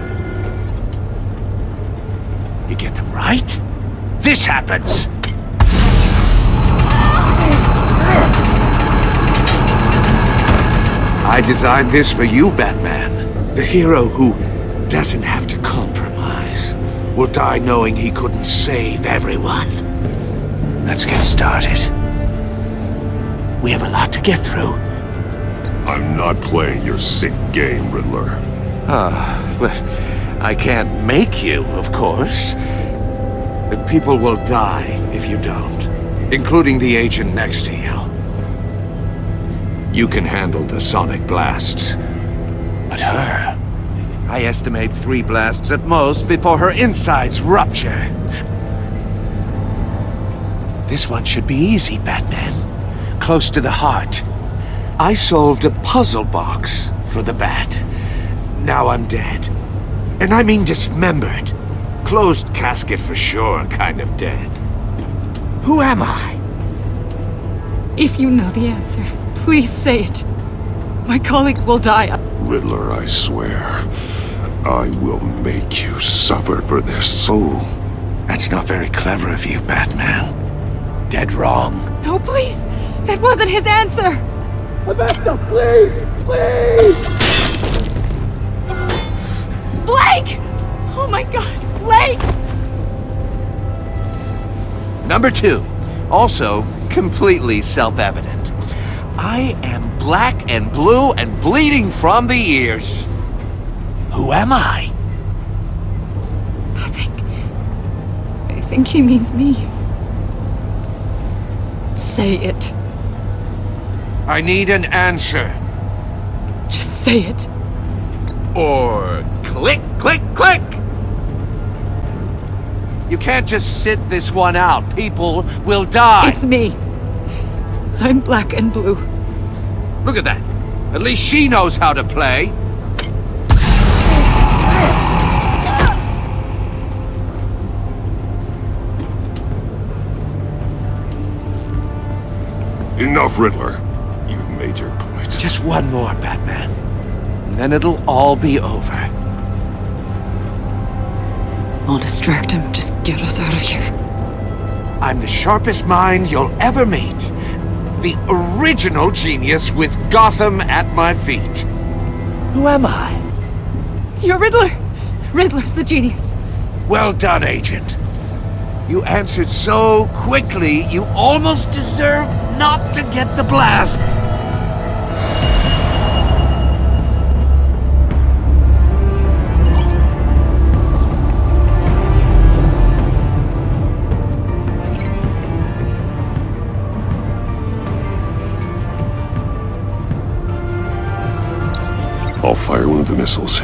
I: You get them right, this happens! I designed this for you, Batman. The hero who doesn't have to compromise. Will die knowing he couldn't save everyone. Let's get started. We have a lot to get through.
E: I'm not playing your sick game, Riddler.
I: Well, I can't make you, of course. But people will die if you don't, including the agent next to you. You can handle the sonic blasts, but her... I estimate 3 blasts at most before her insides rupture. This one should be easy, Batman. Close to the heart. I solved a puzzle box for the Bat. Now I'm dead. And I mean dismembered. Closed casket for sure, kind of dead. Who am I?
D: If you know the answer, please say it. My colleagues will die.
E: Riddler, I swear. I will make you suffer for this.
I: Oh, that's not very clever of you, Batman. Dead wrong.
D: No, please! That wasn't his answer!
Q: Avesta, please! Please!
D: Blake! Oh my God, Blake!
I: Number 2, also completely self-evident. I am black and blue and bleeding from the ears. Who am I?
D: I think he means me. Say it.
I: I need an answer.
D: Just say it.
I: Or click, click, click! You can't just sit this one out. People will die.
D: It's me. I'm black and blue.
I: Look at that. At least she knows how to play.
E: Enough, Riddler. You've made your point.
I: Just one more, Batman. and then it'll all be over.
K: I'll distract him. Just get us out of here.
I: I'm the sharpest mind you'll ever meet. The original genius with Gotham at my feet. Who am I?
K: You're Riddler! Riddler's the genius.
I: Well done, Agent. You answered so quickly, you almost deserve not to get the blast.
O: I'll fire one of the missiles.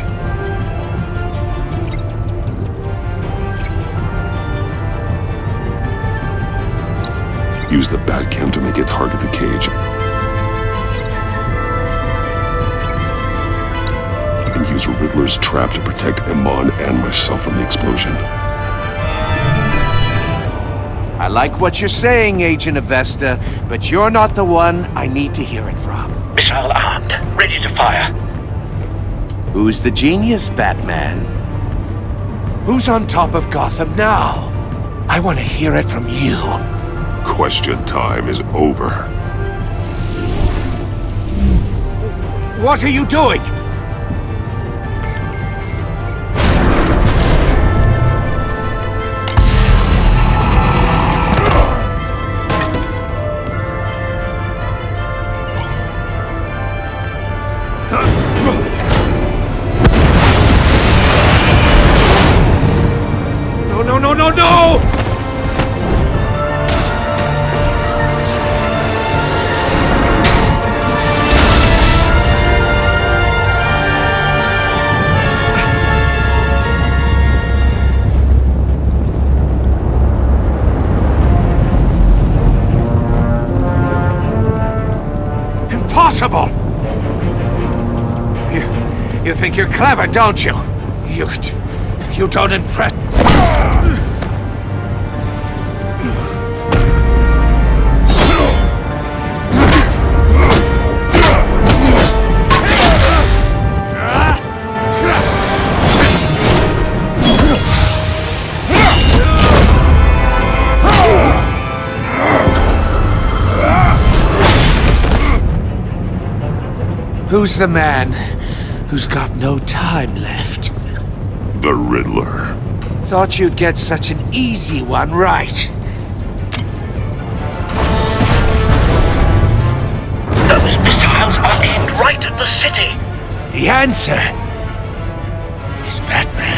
O: Use the Batcam to make it target the cage. And use Riddler's trap to protect Iman and myself from the explosion.
I: I like what you're saying, Agent Avesta, but you're not the one I need to hear it from.
V: Missile armed, ready to fire.
I: Who's the genius, Batman? Who's on top of Gotham now? I want to hear it from you.
O: Question time is over.
I: What are you doing? No! Impossible! You think you're clever, don't you? You don't impress... Who's the man who's got no time left?
O: The Riddler.
I: Thought you'd get such an easy one right.
V: Those missiles are aimed right at the city.
I: The answer is Batman.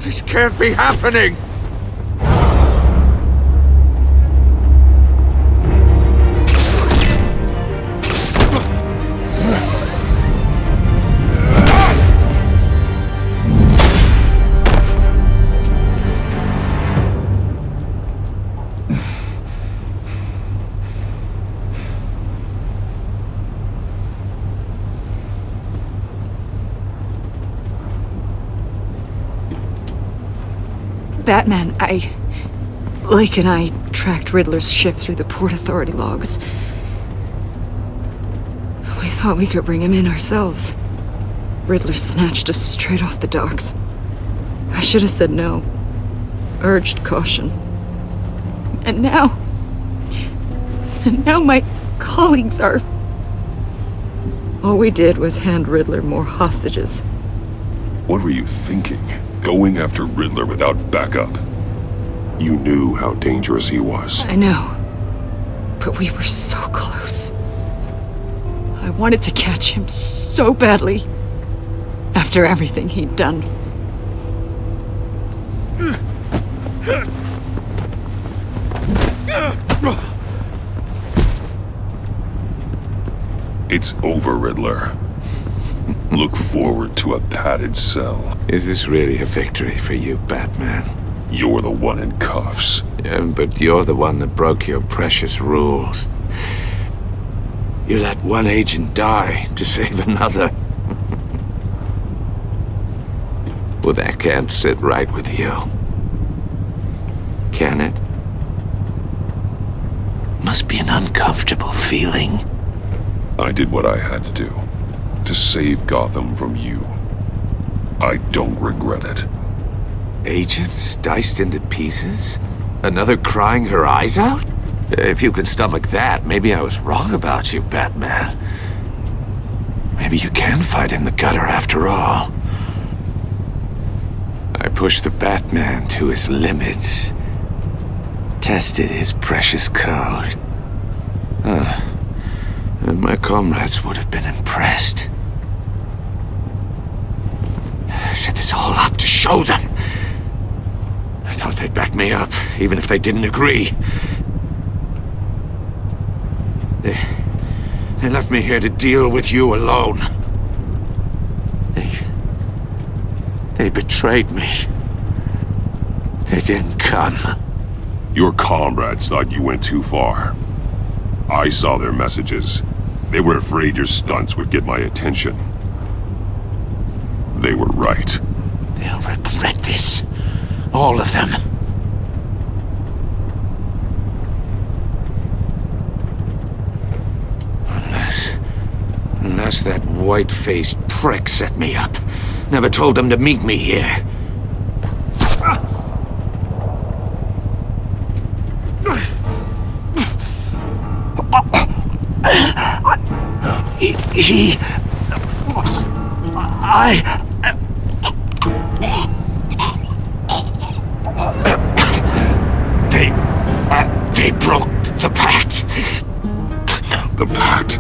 I: This can't be happening!
K: Batman, Lake and I tracked Riddler's ship through the Port Authority logs. We thought we could bring him in ourselves. Riddler snatched us straight off the docks. I should have said no. Urged caution. And now my colleagues are... All we did was hand Riddler more hostages.
O: What were you thinking? Going after Riddler without backup? You knew how dangerous he was.
K: I know. But we were so close. I wanted to catch him so badly. After everything he'd done.
E: It's over, Riddler. Look forward to a padded cell.
G: Is this really a victory for you, Batman?
E: You're the one in cuffs.
G: Yeah, but you're the one that broke your precious rules. You let one agent die to save another. Well, that can't sit right with you. Can it? Must be an uncomfortable feeling.
E: I did what I had to do. To save Gotham from you. I don't regret it.
G: Agents diced into pieces? Another crying her eyes out? If you could stomach that, maybe I was wrong about you, Batman. Maybe you can fight in the gutter after all. I pushed the Batman to his limits. Tested his precious code. And my comrades would have been impressed. I set this all up to show them. I thought they'd back me up, even if they didn't agree. They left me here to deal with you alone. They betrayed me. They didn't come.
E: Your comrades thought you went too far. I saw their messages. They were afraid your stunts would get my attention. They were right.
G: They'll regret this. All of them. Unless that white-faced prick set me up. Never told them to meet me here. They broke the pact.
E: The pact?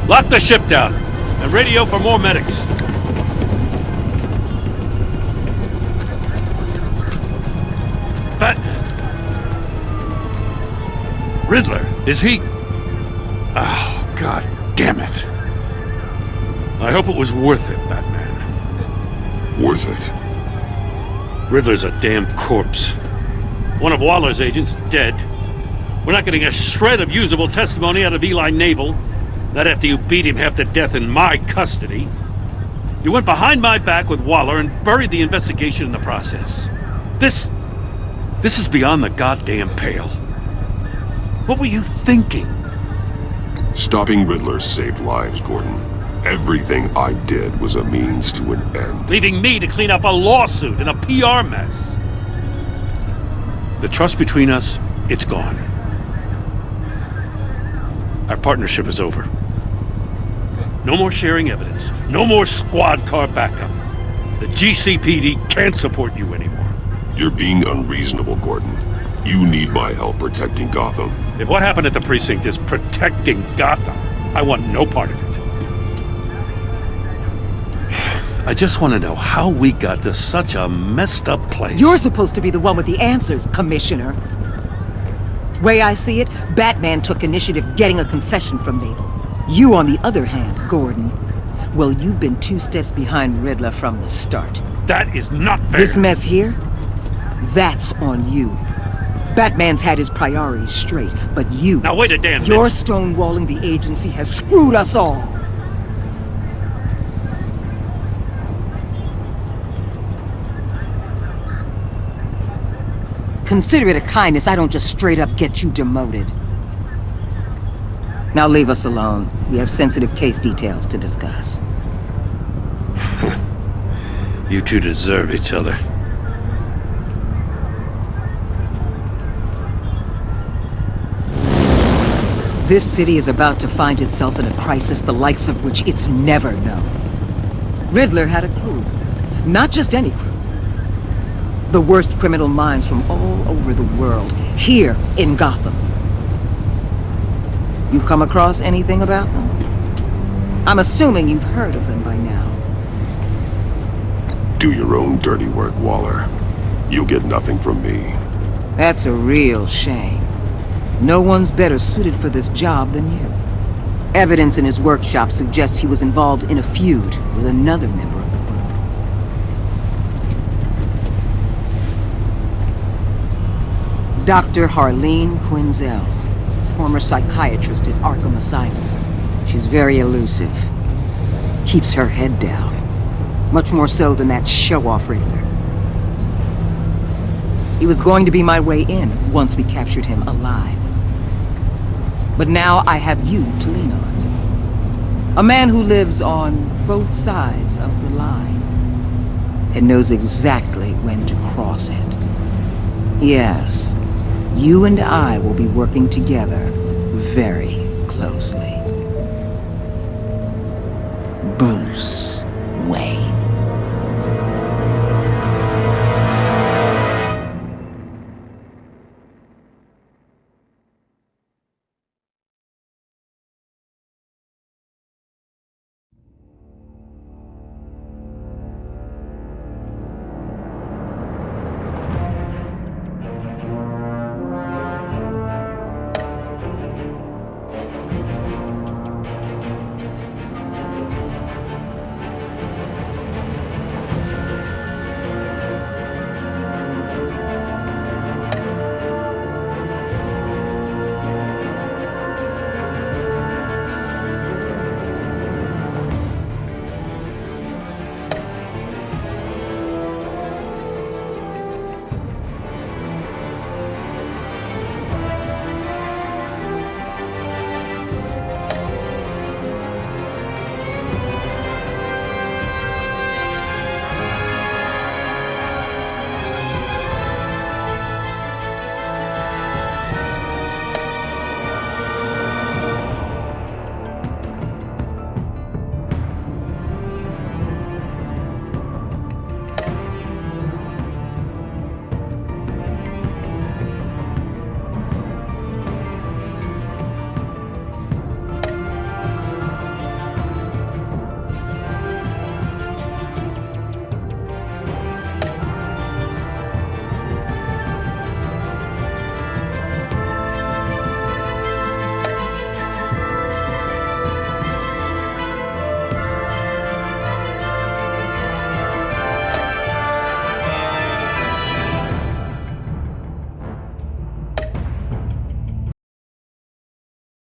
C: Lock the ship down, and radio for more medics. Riddler, is he... Oh, God damn it. I hope it was worth it, Batman.
E: Worth it?
C: Riddler's a damn corpse. One of Waller's agents is dead. We're not getting a shred of usable testimony out of Eli Nabel. Not after you beat him half to death in my custody. You went behind my back with Waller and buried the investigation in the process. This is beyond the goddamn pale. What were you thinking?
E: Stopping Riddler saved lives, Gordon. Everything I did was a means to an end.
C: Leaving me to clean up a lawsuit and a PR mess. The trust between us, it's gone. Our partnership is over. No more sharing evidence. No more squad car backup. The GCPD can't support you anymore.
E: You're being unreasonable, Gordon. You need my help protecting Gotham.
C: If what happened at the precinct is protecting Gotham, I want no part of it. I just want to know how we got to such a messed up place.
J: You're supposed to be the one with the answers, Commissioner. Way I see it, Batman took initiative getting a confession from Nabel. You, on the other hand, Gordon, well, you've been 2 steps behind Riddler from the start.
C: That is not fair.
J: This mess here, that's on you. Batman's had his priorities straight, but you...
C: Now wait a damn minute.
J: Your stonewalling the agency has screwed us all. Consider it a kindness I don't just straight up get you demoted. Now leave us alone. We have sensitive case details to discuss.
C: You two deserve each other.
J: This city is about to find itself in a crisis the likes of which it's never known. Riddler had a crew. Not just any crew. The worst criminal minds from all over the world, here in Gotham. You come across anything about them? I'm assuming you've heard of them by now.
A: Do your own dirty work, Waller. You'll get nothing from me.
J: That's a real shame. No one's better suited for this job than you. Evidence in his workshop suggests he was involved in a feud with another member of the group. Dr. Harleen Quinzel, former psychiatrist at Arkham Asylum. She's very elusive. Keeps her head down. Much more so than that show-off Riddler. He was going to be my way in once we captured him alive. But now I have you to lean on. A man who lives on both sides of the line and knows exactly when to cross it. Yes, you and I will be working together very closely. Bruce Wayne.